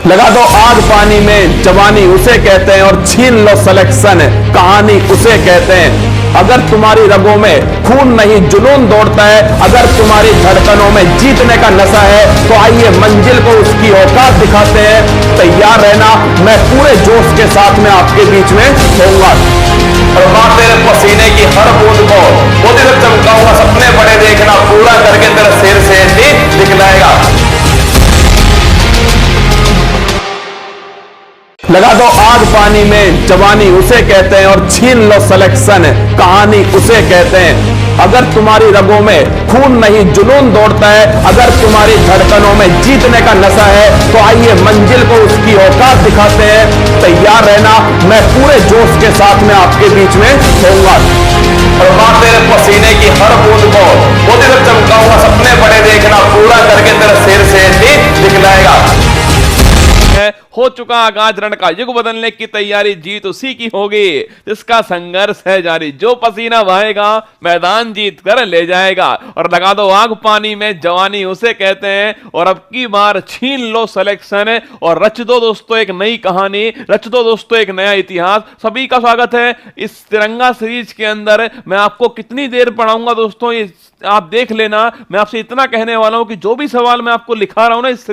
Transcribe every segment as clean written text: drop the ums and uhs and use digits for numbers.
लगा दो आग पानी में, जवानी उसे कहते हैं, और छीन लो सिलेक्शन, कहानी उसे कहते हैं। अगर तुम्हारी रगों में खून नहीं जुनून दौड़ता है, अगर तुम्हारी धड़कनों में जीतने का नशा है, तो आइए मंजिल को उसकी औकात दिखाते हैं। तैयार रहना, मैं पूरे जोश के साथ में आपके बीच में होऊंगा और वहां तेरे पसीने की हर बूंद को वो दिन चमकाऊंगा। सपने बड़े देखना, पूरा करके तेरा शेर से दिखलाएगा। लगा दो आग पानी में, जवानी उसे कहते हैं, और छीन लो सिलेक्शन, कहानी उसे कहते हैं। अगर तुम्हारी रगों में खून नहीं जुनून दौड़ता है, अगर तुम्हारी धड़कनों में जीतने का नशा है, तो आइए मंजिल को उसकी औकात दिखाते हैं। तैयार रहना, मैं पूरे जोश के साथ में आपके बीच में होऊंगा और वहां तेरे पसीने की हर बूंद को वो दिन चमकाऊंगा। सपने बड़े देखना, पूरा करके तेरा शेर से दिखलाएगा। हो चुका आगाज, रण का युग बदलने की तैयारी, जीत उसी की होगी जिसका संघर्ष है जारी। जो पसीना बहाएगा मैदान जीत कर ले जाएगा। और लगा दो आग पानी में, जवानी उसे कहते हैं, और अब की बार छीन लो सिलेक्शन और रच दो दोस्तों एक नई कहानी, रच दो दोस्तों एक नया इतिहास। सभी का स्वागत है इस तिरंगा सीरीज के अंदर। मैं आपको कितनी देर पढ़ाऊंगा दोस्तों, ये आप देख लेना। मैं आपसे इतना कहने वाला हूं कि जो भी सवाल मैं आपको लिखा रहा हूं ना, इस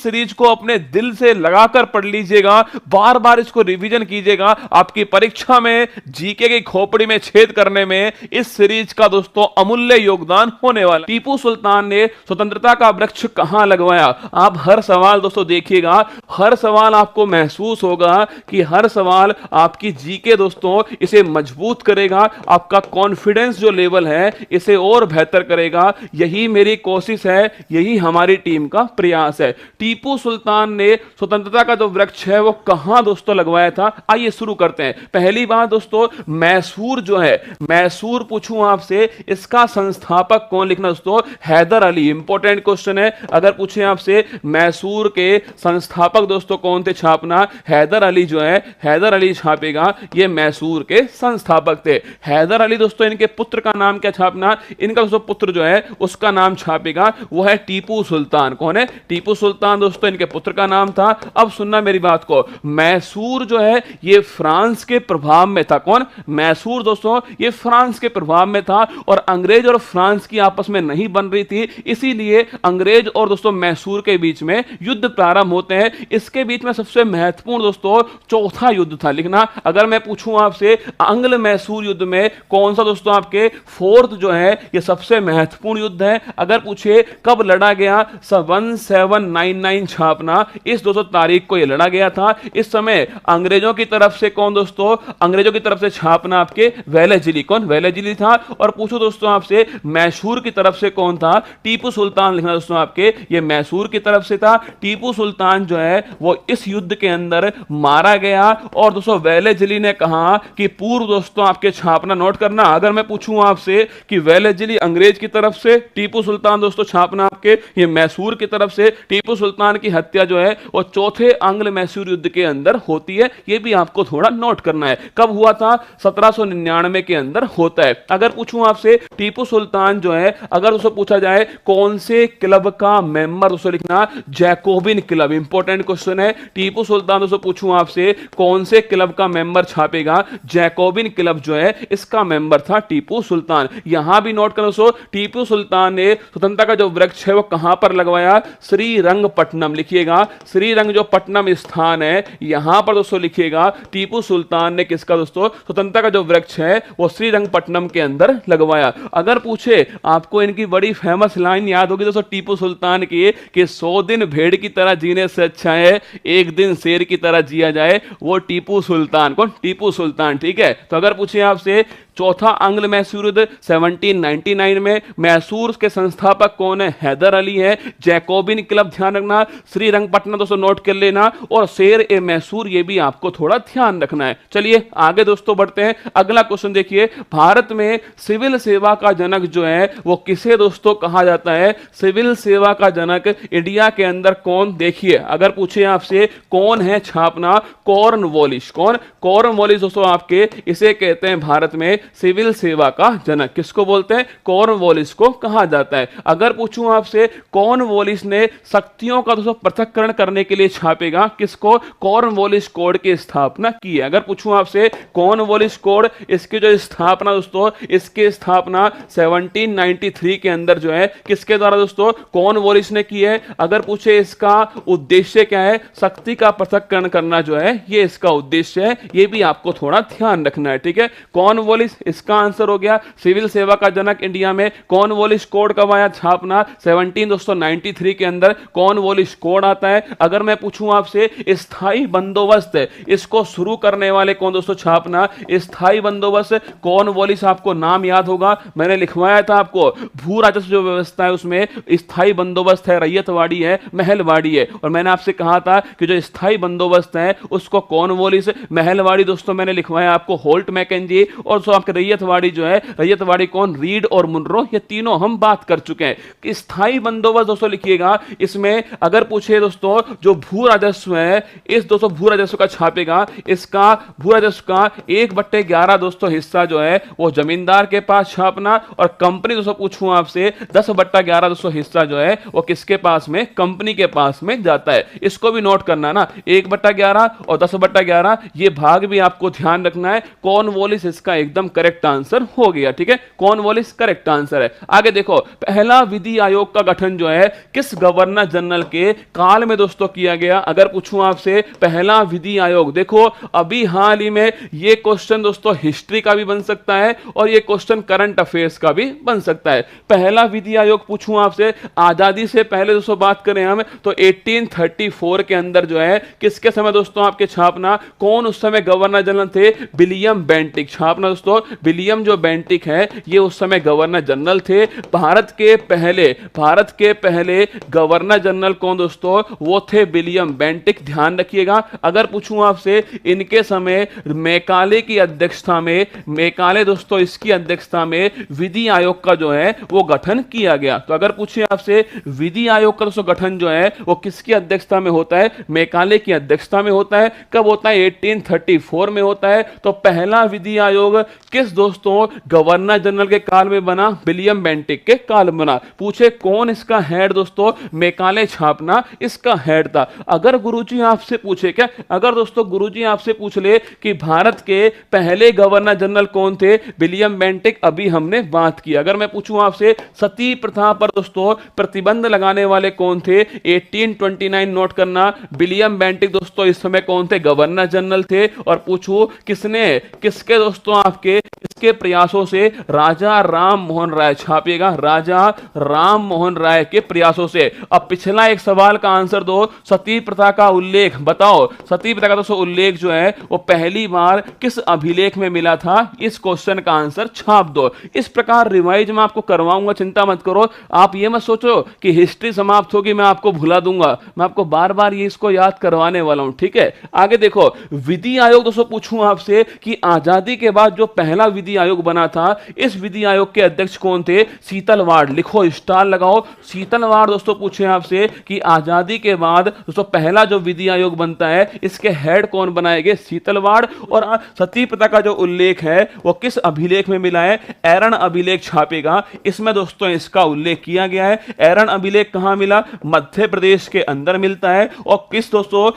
सीरीज को अपने दिल से लगाकर पढ़ लीजिएगा, बार बार इसको रिवीजन कीजिएगा। आपकी परीक्षा में जीके की खोपड़ी में छेद करने में इस सीरीज का दोस्तों अमूल्य योगदान होने वाला। टीपू सुल्तान ने स्वतंत्रता का वृक्ष कहां लगवाया? आप हर सवाल दोस्तों देखिएगा, हर सवाल आपको महसूस होगा कि हर सवाल आपकी जीके दोस्तों इसे मजबूत करेगा, आपका कॉन्फिडेंस जो लेवल है इसे और बेहतर करेगा। यही मेरी कोशिश है, यही हमारी टीम का प्रयास है। टीपू सुल्तान ने स्वतंत्रता का जो वृक्ष है वो कहां दोस्तों लगवाया था? आइए शुरू करते हैं। पहली बात दोस्तों, मैसूर जो है, मैसूर पूछूं आपसे, इसका संस्थापक कौन? लिखना दोस्तों हैदर अली। इंपॉर्टेंट क्वेश्चन है। अगर पूछे आपसे मैसूर के संस्थापक दोस्तों कौन थे, छापना हैदर अली जो है, हैदर अली छापेगा। ये मैसूर के संस्थापक थे हैदर अली दोस्तों। इनके पुत्र का नाम क्या छापना? इनका दोस्तों पुत्र जो है उसका नाम छापेगा, वो है टीपू सुल्तान। कौन है? टीपू सुल्तान दोस्तों इनके पुत्र का नाम था। अब सुनना मेरी बात को, मैसूर जो है ये फ्रांस के प्रभाव में था। कौन? मैसूर दोस्तों ये फ्रांस के प्रभाव में था और अंग्रेज और फ्रांस की आपस में नहीं बन रही थी, इसीलिए अंग्रेज और दोस्तों मैसूर के बीच में युद्ध प्रारंभ होते हैं। इसके बीच में सबसे महत्वपूर्ण दोस्तों चौथा युद्ध था। लिखना, अगर मैं पूछूं आपसे अंग्ल मैसूर युद्ध में कौन सा दोस्तों आपके फोर्थ जो है ये सबसे महत्वपूर्ण युद्ध है। अगर पूछे कब लड़ा गया, 1799 छापना, इस दोस्तों तारीख को ये लड़ा गया था। इस समय अंग्रेजों की तरफ से कौन दोस्तों? अंग्रेजों की तरफ से छापना आपके वेलेजिली। कौन? वेलेजिली था। और पूछो दोस्तों आपसे मैसूर की तरफ से कौन था? टीपू सुल्तान। लिखना दोस्तों आपके ये मैसूर की तरफ से था। टीपू सुल्तान जो है वो इस युद्ध के अंदर मारा गया। और दोस्तों वेलेजिली ने कहा कि पूर्व दोस्तों आपके छापना नोट करना, अगर मैं पूछूं आपसे कि वेलेजिली अंग्रेज की तरफ से, टीपू सुल्तान दोस्तों छापना आपके ये मैसूर की तरफ से। टीपू सुल्तान की हत्या जो है वो चौथे अंग्ल मैसूर युद्ध के अंदर होती है। ये भी आपको थोड़ा नोट करना है। कब हुआ था? 1799 के अंदर होता है। अगर पूछूं आपसे टीपू सुल्तान जो है, अगर दोस्तों पूछा जाए कौन से क्लब का मेंबर, दोस्तों लिखना जैकोबिन क्लब। इंपॉर्टेंट क्वेश्चन है। टीपू सुल्तान दोस्तों पूछूं आपसे कौन से क्लब का मेंबर छापेगा? जैकोबिन क्लब जो है इसका मेंबर था टीपू सुल्तान। यहां भी नोट करो दोस्तों, टीपू सुल्तान ने स्वतंत्रता का जो वृक्ष है वो कहां पर लगवाया? श्रीरंगपट्टनम। लिखिएगा श्रीरंग जो पट्टनम स्थान है यहां पर दोस्तों लिखिएगा टीपू सुल्तान ने किसका दोस्तों स्वतंत्रता का जो वृक्ष है वो श्रीरंगपट्टनम के अंदर लगवाया। अगर पूछे आपको इनकी बड़ी फेमस लाइन याद होगी दोस्तों टीपू सुल्तान की कि 100 दिन भेड़ की तरह जीने से अच्छा है एक दिन शेर की तरह जिया जाए, वो टीपू सुल्तान। कौन? टीपू सुल्तान। ठीक है। तो अगर पूछे आपसे चौथा अंग्ल मैसूर युद्ध 1799 में, मैसूर के संस्थापक कौन है? हैदर अली है। जैकोबिन क्लब ध्यान रखना, श्रीरंगपट्टनम दोस्तों नोट कर लेना, और शेर ए मैसूर ये भी आपको थोड़ा ध्यान रखना है। चलिए आगे दोस्तों बढ़ते हैं। अगला क्वेश्चन देखिए, भारत में सिविल सेवा का जनक जो है वो किसे दोस्तों कहा जाता है? सिविल सेवा का जनक इंडिया के अंदर कौन? देखिए अगर पूछे आपसे कौन है, छापना कॉर्नवालिस। कौन? कॉर्नवालिस दोस्तों आपके इसे कहते हैं भारत में सिविल सेवा का जनक। किसको बोलते हैं? कॉर्नवालिस को कहा जाता है। अगर पूछूं आपसे, कॉर्नवालिस ने शक्तियों का दोस्तों पृथक्करण करने के लिए छापेगा किसको? कॉर्नवालिस कोड की स्थापना की है। अगर पूछूं आपसे कॉर्नवालिस कोड, इसकी जो स्थापना दोस्तों, इसकी स्थापना 1793 के अंदर जो है किसके द्वारा दोस्तों? कॉर्नवालिस ने की है। अगर पूछे इसका उद्देश्य क्या है? शक्ति का पृथक्करण करना जो है ये इसका उद्देश्य है। ये भी आपको थोड़ा ध्यान रखना है, ठीक है। कॉर्नवालिस इसका आंसर हो गया। सिविल सेवा का जनक इंडिया में कॉर्नवालिस कोड कब आया छापना? 1793 के अंदर कॉर्नवालिस कोड आता है। अगर मैं पूछूं आपसे स्थायी बंदोबस्त, इसको शुरू करने वाले कौन दोस्तों छापना? स्थायी बंदोबस्त कॉर्नवालिस, आपको नाम याद होगा, मैंने लिखवाया था आपको। भू राजस्व जो व्यवस्था है उसमें स्थायी बंदोबस्त है, रैयतवाड़ी है, महलवाड़ी है। और मैंने आपसे कहा था कि जो स्थायी बंदोबस्त है उसको कॉर्नवालिस, महलवाड़ी दोस्तों मैंने लिखवाया आपको होल्ट मैकेंजी, और सो आपके रैयतवाड़ी जो है, रैयतवाड़ी कौन? रीड और मुनरो। ये तीनों हम बात कर चुके हैं। स्थायी बंदोबस्त दोस्तों लिखिएगा, इसमें अगर पूछे दोस्तों जो भू राजस्व है, इस दोस्तों भू राजस्व का छापेगा, इसका भू राजस्व का 1/11 दोस्तों हिस्सा जो है वो जमींदार के पास छापना, और कंपनी दोस्तों पूछूं आपसे 10/11 दोस्तों हिस्सा जो है वो किसके पास में? कंपनी के पास में जाता है। इसको भी नोट करना ना, 1/11 और 10/11 ये भाग भी आपको ध्यान रखना है। कॉर्नवालिस इसका एकदम करेक्ट आंसर हो गया, ठीक है। कॉर्नवालिस करेक्ट आंसर है। आगे देखो, पहला विधि आयोग का गठन जो है किस गवर्नर जनरल के काल में दोस्तों किया गया? अगर पूछूं आपसे पहला विधि आयोग, देखो अभी हाल ही में ये क्वेश्चन दोस्तों हिस्ट्री का भी बन सकता है और ये क्वेश्चन करंट अफेयर्स का भी बन सकता है। पहला विधि आयोग पूछूं आपसे, आजादी से पहले दोस्तों बात करें हम तो 1834 के अंदर जो है किसके समय दोस्तों आपके छापना? कौन उस समय गवर्नर जनरल थे? William Bentinck. छापना दोस्तों विलियम जो बेंटिक है ये उस समय गवर्नर जनरल थे। भारत के पहले गवर्नर जनरल कौन दोस्तों? वो थे विलियम बेंटिक, ध्यान रखिएगा। अगर पूछूं आपसे इनके समय मैकाले की अध्यक्षता में, मैकाले दोस्तों इसकी अध्यक्षता में विधि आयोग का जो है वो गठन किया गया। तो अगर पूछे आपसे विधि आयोग का दोस्तों गठन जो है वो किसकी अध्यक्षता में होता है? मैकाले की अध्यक्षता में होता है। कब होता है? 1834 में होता है। तो पहला विधि आयोग किस दोस्तों गवर्नर जनरल के काल में बना? विलियम बेंटिक के काल में बना। पूछे कौन इसका हेड दोस्तों? मैकाले छापना इसका हेड था। अगर गुरुजी आपसे पूछे, क्या अगर दोस्तों गुरुजी आपसे पूछ ले कि भारत के पहले गवर्नर जनरल कौन थे? विलियम बेंटिक, अभी हमने बात की। अगर मैं पूछूं आपसे सती प्रथा पर दोस्तों प्रतिबंध लगाने वाले कौन थे? 1829 नोट करना। विलियम बेंटिक दोस्तों इस समय कौन थे? गवर्नर जनरल थे। और पूछूं किसके दोस्तों आपके इसके प्रयासों से? राजा राम मोहन राय, छापिएगा, राजा राम मोहन राय के प्रयासों से। अब पिछला एक सवाल का आंसर दो, सती प्रथा का उल्लेख बताओ। सती प्रथा का दोस्तों उल्लेख जो है वो पहली बार किस अभिलेख में मिला था? इस क्वेश्चन का आंसर छाप दो। इस प्रकार रिवाइज मैं आपको करवाऊंगा, चिंता मत करो। आप ये मत सोचो कि हिस्ट्री समाप्त होगी मैं आपको भुला दूंगा, मैं आपको बार बार ये इसको याद करवाने वाला हूं, ठीक है। आगे देखो, विधि आयोग दोस्तों पूछूं आपसे कि आजादी के बाद जो पहला विधि आयोग बना था, इस विधि आयोग के अध्यक्ष कौन थे? शीतल वार्ड। लिखो, स्टार लगाओ, शीतल वार्ड दोस्तों पूछे आपसे कि आजादी के बाद दोस्तों पहला जो विधि आयोग बनता है इसके हेड कौन बनाएंगे? शीतल वार्ड। और सती प्रथा का जो उल्लेख है वो किस अभिलेख में मिला है? एरन अभिलेख छापेगा, इसमें दोस्तों इसका उल्लेख किया गया है। एरन अभिलेख कहां मिला? मध्य प्रदेश के अंदर मिलता है। और किस दोस्तों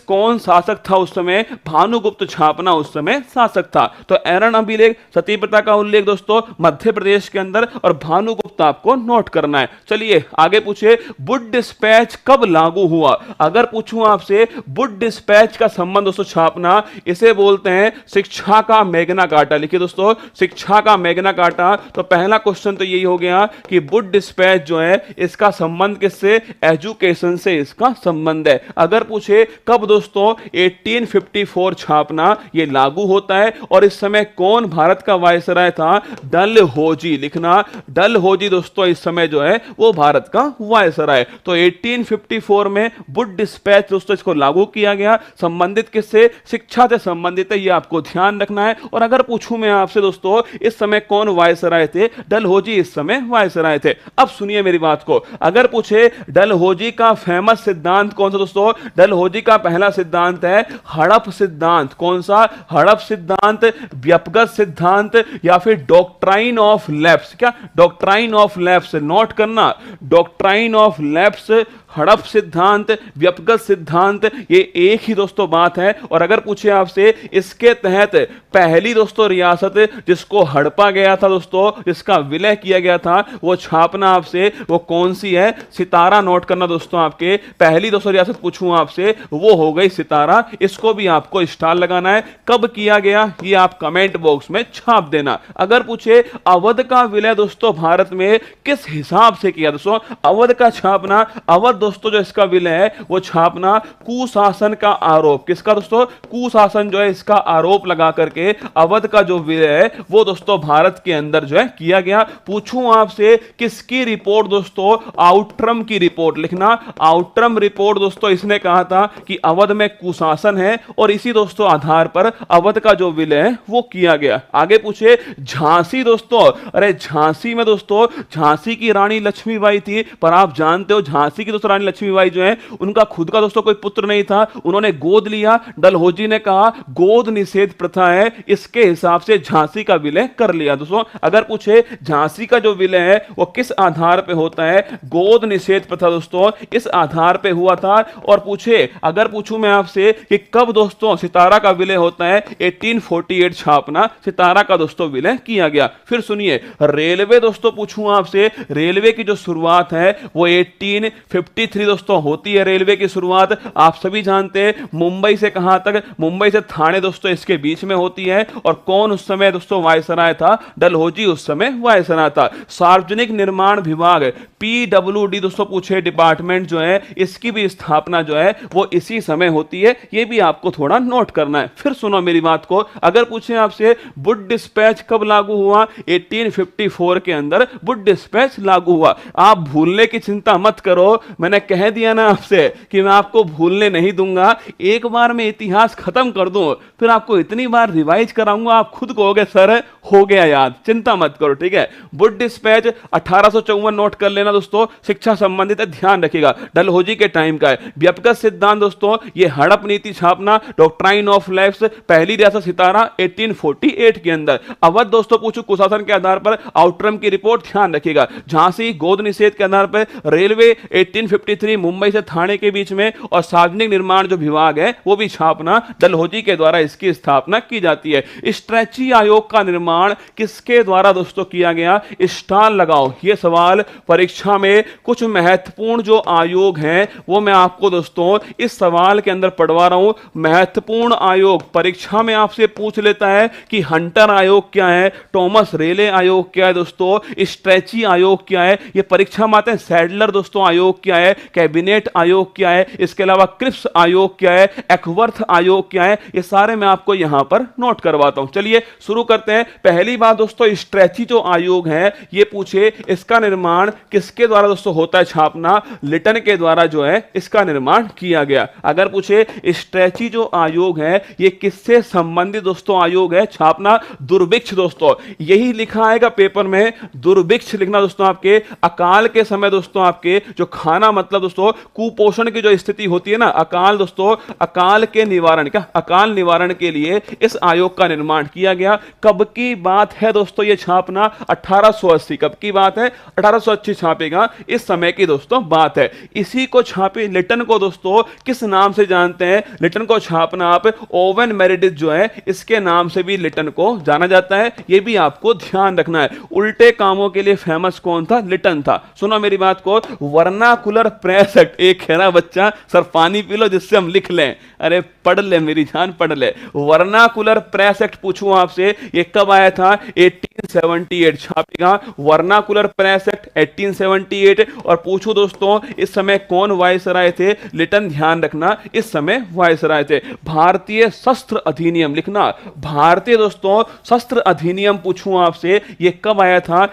कौन शासक था उस समय? भानुगुप्त छापना उस समय शासक था। तो एरन अभिलेख, सती प्रथा का उल्लेख दोस्तों मध्य प्रदेश के अंदर, और भानुगुप्त आपको नोट करना है। चलिए आगे पूछे, वुड डिस्पैच कब लागू हुआ? अगर पूछूं आपसे वुड डिस्पैच का संबंध दोस्तों छापना, इसे बोलते हैं शिक्षा का मैग्ना कार्टा। लिखिए दोस्तों, शिक्षा का मैग्ना कार्टा। तो पहला क्वेश्चन तो यही हो गया कि वुड डिस्पैच जो है इसका संबंध किससे? एजुकेशन से इसका संबंध है। अगर पूछे कब दोस्तों 1854 छापना ये लागू होता है, और इस समय कौन भारत का वायसराय था? डलहौजी। लिखना, डलहौजी दोस्तों इस समय जो है वो भारत का वायसराय। तो 1854 में वुड डिस्पैच दोस्तों इसको लागू किया गया। संबंधित किससे? शिक्षा से संबंधित है, ये आपको ध्यान रखना है। और अगर पूछूं मैं आपसे दोस्तों इस समय कौन वायसराय थे? डलहौजी इस समय वायसराय थे। अब सुनिए मेरी बात को, अगर पूछे डलहौजी का फेमस सिद्धांत कौन सा दोस्तों? डलहौजी का पहला सिद्धांत है हड़प सिद्धांत। कौन सा? हड़प सिद्धांत। व्यपगत सिद्धांत या फिर डॉक्ट्राइन ऑफ लैप्स। क्या डॉक्ट्राइन ऑफ लैप्स नोट करना, डॉक्ट्राइन ऑफ लैप्स, हड़प सिद्धांत, व्यपगत सिद्धांत, ये एक ही दोस्तों बात है। और अगर पूछे आपसे इसके तहत पहली दोस्तों रियासत जिसको हड़पा गया था दोस्तों, जिसका विलय किया गया था, वो छापना आपसे, वो कौन सी है? सितारा नोट करना दोस्तों। आपके पहली दोस्तों रियासत पूछूं आपसे, वो हो गई सितारा। इसको भी आपको स्टार लगाना है। कब किया गया ये आप कमेंट बॉक्स में छाप देना। अगर पूछे अवध का विलय दोस्तों भारत में किस हिसाब से किया दोस्तों, अवध का छापना, अवध दोस्तों जो इसका विलय है वो छापना कुशासन का आरोप, किसका दोस्तों? कुशासन जो है इसका आरोप लगा करके अवध का जो विलय है वो दोस्तों भारत के अंदर जो है किया गया। पूछूं आपसे किसकी रिपोर्ट दोस्तों? आउट्रम की रिपोर्ट लिखना। आउट्रम रिपोर्ट दोस्तों इसने कहा था कि अवध में कुशासन है और इसी दोस्तों आधार पर अवध का जो विलय है वो किया गया। आगे पूछे झांसी दोस्तों, अरे झांसी में दोस्तों, झांसी की रानी लक्ष्मीबाई थी, पर आप जानते हो झांसी की दोस्तों रानी लक्ष्मीबाई जो है उनका खुद का दोस्तों कोई पुत्र नहीं था, उन्होंने गोद लिया। डलहौजी ने कहा गोद निषेध प्रथा है, इसके हिसाब से झांसी का विलय कर लिया दोस्तों। अगर पूछे झांसी का जो विलय है वो किस आधार पे होता है? गोद निषेध प्रथा दोस्तों इस आधार पे हुआ था। और पूछे, अगर पूछूं मैं आपसे कि कब दोस्तों सितारा का विलय होता है? 1848 छापना सितारा का दोस्तों विलय किया गया। फिर सुनिए रेलवे दोस्तों, पूछूं आपसे रेलवे की जो शुरुआत है वो 1853 दोस्तों होती है। रेलवे की शुरुआत आप सभी जानते हैं, मुंबई से कहां तक? मुंबई से थाने दोस्तों इसके बीच में होती है। और कौन उस समय दोस्तों वायसराय था? डलहौजी उस समय वायसराय था। सार्वजनिक निर्माण विभाग पीडब्ल्यूडी दोस्तों पूछे डिपार्टमेंट जो है इसकी भी स्थापना जो है वो इसी समय होती है। ये भी आपको थोड़ा नोट करना है। फिर सुनो मेरी बात को, अगर पूछे आपसे वुड डिस्पैच कब लागू हुआ? 1854 के अंदर वुड डिस्पैच लागू हुआ। आप भूलने की चिंता मत करो, मैंने कह दिया ना आपसे कि मैं आपको भूलने नहीं दूंगा। एक बार मैं इतिहास खत्म कर दूं फिर आपको इतनी बार रिवाइज कराऊंगा आप खुद कहोगे सर हो गया याद। चिंता मत करो, ठीक है। वुड डिस्पैच 1854 नोट कर लेना दोस्तों, शिक्षा संबंधित है, ध्यान रखिएगा, डलहौजी के टाइम का है। व्यपगत सिद्धांत दोस्तों ये हड़प नीति छापना, डॉक्ट्राइन ऑफ लैप्स, पहली रियासत सितारा 1848 के अंदर। अवध दोस्तों पूछो कुशासन के आधार पर, आउट्रम की रिपोर्ट ध्यान रखिएगा। झांसी गोद निषेध के आधार पर, रेलवे 1853 मुंबई से थाने के बीच में, और सार्वजनिक निर्माण जो विभाग है वो भी छापना डलहौजी के द्वारा इसकी स्थापना की जाती है। स्ट्रेची आयोग का निर्माण किसके द्वारा दोस्तों किया गया? स्टार लगाओ, ये सवाल परीक्षा में कुछ महत्वपूर्ण जो आयोग हैं वो मैं आपको दोस्तों इस सवाल के अंदर पढ़वा रहा हूं। महत्वपूर्ण आयोग परीक्षा में आपसे पूछ लेता है कि हंटर आयोग क्या है, टॉमस रेले आयोग क्या है दोस्तों, स्ट्रेची आयोग क्या है, ये परीक्षा में आते हैं। सैडलर दोस्तों आयोग क्या है, कैबिनेट आयोग क्या है, इसके अलावा क्रिप्स आयोग क्या है, एक्वर्थ आयोग क्या है, ये सारे मैं आपको यहां पर नोट करवाता हूं। चलिए शुरू करते हैं। पहली बात दोस्तों स्ट्रेची जो आयोग है ये पूछे इसका निर्माण किसके द्वारा दोस्तों होता है? छापना लिटन के द्वारा जो है इसका निर्माण किया गया। अगर पूछे स्ट्रेची जो आयोग है ये किससे संबंधित दोस्तों आयोग है? छापना दुर्भिक्ष दोस्तों, यही लिखा आएगा पेपर में, दुर्भिक्ष लिखना दोस्तों। आपके अकाल के समय दोस्तों आपके जो खाना मतलब दोस्तों कुपोषण की जो स्थिति होती है ना, अकाल दोस्तों, अकाल के निवारण, क्या अकाल निवारण के लिए इस आयोग का निर्माण किया गया। कब की बात है दोस्तों ये छापना? 1880। कब की बात है? 1880 छापेगा, इस समय की दोस्तों बात है। इसी को छापे लिटन को दोस्तों किस नाम से जानते हैं? लिटन को छापना आप ओवन मेरिडिथ जो है इसके नाम से भी लिटन को जाना जाता है, ये भी आपको ध्यान रखना है। उल्टे कामों के लिए फेमस कौन था? लिटन था। सुनो मेरी बात को, वर्नाकुलर प्रेस एक्ट, एक है ना बच्चा, सर पानी पी लो जिससे हम लिख लें, अरे पढ़ ले मेरी जान पढ़ ले। वर्नाकुलर प्रेस एक्ट पूछूं आपसे ये कब आया था? 1878 छापेगा वर्नाकुलर प्रेस एक्ट 1878। और पूछूं दोस्तों इस समय कौन वायसराय थे? लिटन, ध्यान रखना इस समय वायसराय थे। भारतीय शस्त्र अधिनियम लिखना, भारतीय दोस्तों शस्त्र अधिनियम पूछूं आपसे ये कब आया था?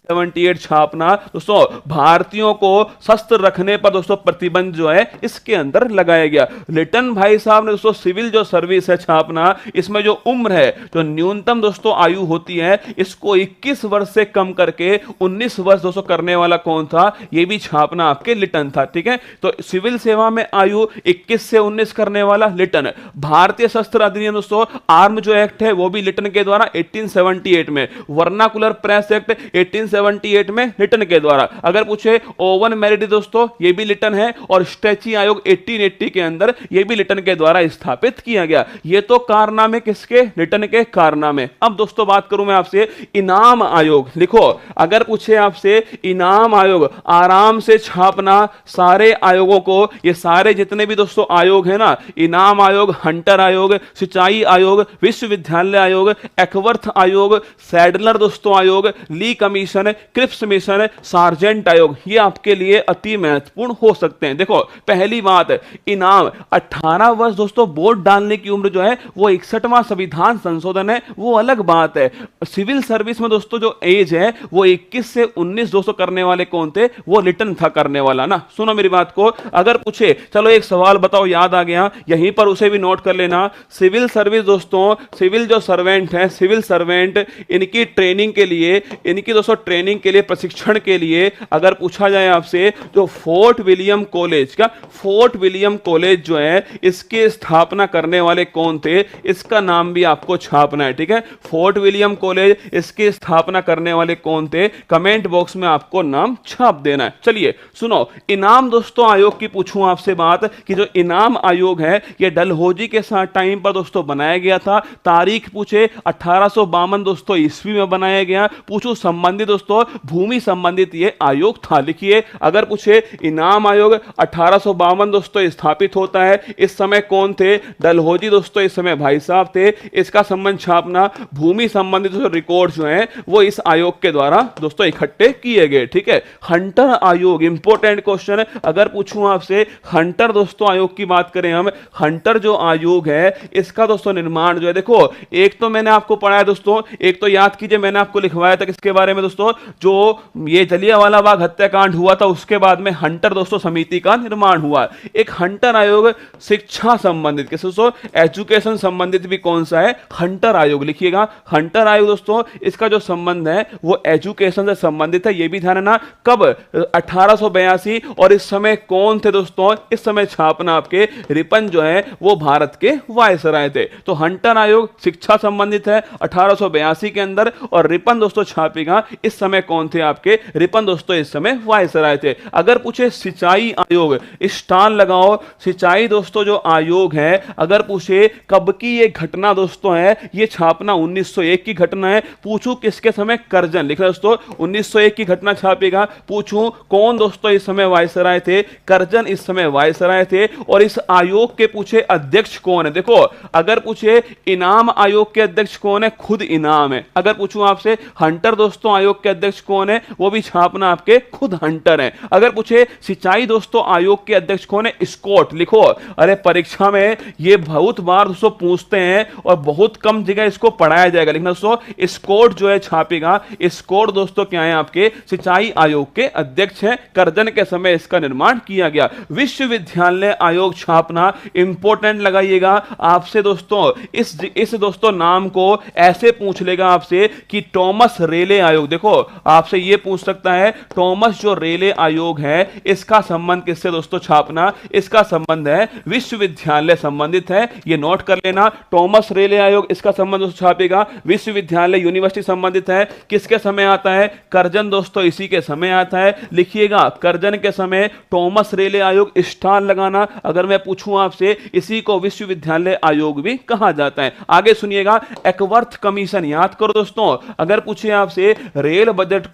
1878 छापना दोस्तों भारतीयों को शस्त्र रखने पर दोस्तों प्रतिबंध जो है इसके अंदर लगाया गया। लिटन भाई साहब ने दोस्तों सिविल जो सर्विस है छापना, इसमें जो उम्र है, जो न्यूनतम दोस्तों आयु होती है, इसको 21 वर्ष से कम करके 19 वर्ष दोस्तों करने वाला कौन था? ये भी छापना आपके लिटन था। ठीक है, तो सिविल सेवा में आयु 21 से 19 करने वाला लिटन। भारतीय शस्त्र अधिनियम दोस्तों आर्म जो एक्ट है वो भी लिटन के द्वारा 1878 में, वर्नाकुलर प्रेस एक्ट 1878 में लिटन के द्वारा। अगर पूछे ओवन मेरिडी दोस्तों ये भी लिटन है, और स्टैची आयोग 1880 के अंदर ये भी लिटन के द्वारा स्थापित किया गया। ये तो कारनामे किसके? लिटन के कारनामे। अब दोस्तों बात करूं मैं आपसे इनाम आयोग। लिखो, अगर पूछे आपसे इनाम आयोग, आराम से छापना सारे आयोगों को, ये सारे जितने भी दोस्तों आयोग है ना, इनाम आयोग, हंटर आयोग, सिंचाई आयोग, विश्वविद्यालय आयोग, एकवर्थ आयोग, सैडलर दोस्तों आयोग, ली कमीशन, क्रिप्स मिशन, सार्जेंट आयोग, ये आपके लिए अति महत्वपूर्ण हो सकते हैं। देखो पहली बात, इनाम 18 वर्ष दोस्तों वोट डालने की उम्र जो है वो 61वां संविधान संशोधन है, वो अलग बात है। सिविल सर्विस में दोस्तों जो एज है वो 21 से 19 दोस्तों करने वाले कौन थे? वो लिटन था करने वाला ना। सुनो मेरी बात को, अगर पूछे चलो एक सवाल बताओ, याद आ गया यहीं पर, उसे भी नोट कर लेना। सिविल सर्विस दोस्तों, सिविल जो सर्वेंट है, सिविल सर्वेंट, इनकी ट्रेनिंग के लिए, इनकी दोस्तों ट्रेनिंग के लिए, प्रशिक्षण के लिए अगर पूछा जाए आपसे, जो फोर्ट विलियम कॉलेज, क्या फोर्ट विलियम कॉलेज जो है इसकी स्थापना करने वाले कौन थे? इसका नाम भी आपको छापना है। ठीक है, फोर्ट विलियम कॉलेज, इसकी स्थापना करने वाले कौन थे? कमेंट बॉक्स में आपको नाम छाप देना है। चलिए सुनो, इनाम दोस्तों आयोग की पूछूं आपसे बात, कि जो इनाम आयोग है ये डलहौजी के साथ टाइम पर दोस्तों बनाया गया था। तारीख पूछे 1852 दोस्तों ईस्वी में बनाया गया। पूछूं संबंधित दोस्तों भूमि संबंधित ये आयोग था। लिखिए, अगर पूछे इनाम आयोग 1852 दोस्तों स्थापित होता है, इस समय कौन थे? डलहौजी दोस्तों इस समय भाई साहब थे। इसका संबंध छापना, भूमि संबंधित रिकॉर्ड जो है वो इस आयोग के द्वारा दोस्तों इकट्ठे किए गए। ठीक है, हंटर आयोग, इंपॉर्टेंट क्वेश्चन, अगर पूछूं आपसे हंटर दोस्तों आयोग की बात करें हम, हंटर जो आयोग है इसका दोस्तों निर्माण जो है, देखो एक तो मैंने आपको पढ़ाया दोस्तों, एक तो याद कीजिए मैंने आपको लिखवाया था किसके बारे में दोस्तों, जो ये जलियांवाला बाग हत्याकांड हुआ था उसके बाद में हंटर दोस्तों समिति का निर्माण हुआ। एक हंटर आयोग शिक्षा संबंधित, किस दोस्तों? एजुकेशन संबंधित भी कौन सा है? हंटर आयोग। लिखिएगा, हंटर आयोग दोस्तों इसका जो संबंध है वो एजुकेशन से संबंधित है, ये भी ध्यान रखना। कब? 1882। और इस समय कौन थे दोस्तों? इस समय छापना आपके रिपन जो है वो भारत के वायसराय थे। तो हंटर आयोग शिक्षा संबंधित है 1882 के अंदर, और रिपन दोस्तों छापेगा इस समय कौन थे? आपके रिपन दोस्तों इस समय वायसराय थे। अगर पूछे सिंचाई आयोग, स्टार लगाओ, सिंचाई दोस्तों जो आयोग है, अगर पूछे कब की ये घटना दोस्तों है, ये छापना 1901 की घटना है। पूछूं किसके समय? करजन। लिखना दोस्तों 1901 की घटना छापेगा। पूछूं कौन दोस्तों इस समय वायसराय थे? करजन इस समय वायसराय थे। और इस आयोग के पूछे अध्यक्ष कौन है? देखो अगर पूछे इनाम आयोग के अध्यक्ष कौन है? खुद इनाम है। अगर पूछूं आपसे हंटर दोस्तों आयोग के अध्यक्ष कौन है? वो भी छापना आपके खुद हंटर है। अगर पूछे सिंचाई दोस्तों आयोग के अध्यक्ष कौन है? स्कॉट। लिखो, अरे परीक्षा में ये बहुत बार दोस्तों पूछते हैं और बहुत कम जगह इसको पढ़ाया जाएगा। लिखना दोस्तों स्कॉट जो है छापेगा। स्कॉट दोस्तों क्या है? आपके सिंचाई आयोग के अध्यक्ष हैं। करजन के समय इसका निर्माण किया गया। विश्वविद्यालय आयोग छापना, इंपॉर्टेंट लगाइएगा आपसे दोस्तों, इस दोस्तों नाम को ऐसे पूछ लेगा आपसे कि टॉमस रेले आयोग। देखो आपसे ये पूछ सकता है टॉमस जो रेले आयोग है इसका संबंध किससे दोस्तों छापना? इसका संबंध है विश्वविद्यालय संबंधित है, ये नोट कर लेना। टॉमस रेले आयोग इसका संबंध दोस्तों छापेगा, विश्वविद्यालय यूनिवर्सिटी संबंधित है। किसके समय आता है? करजन दोस्तों इसी के समय आता है। लिखिएगा करजन के समय टॉमस रेले आयोग, स्टार लगाना। अगर मैं पूछूं आपसे, इसी को विश्वविद्यालय आयोग भी कहा जाता है। आगे सुनिएगा, एकवर्थ कमीशन याद करो दोस्तों। अगर पूछे आपसे रेल बजट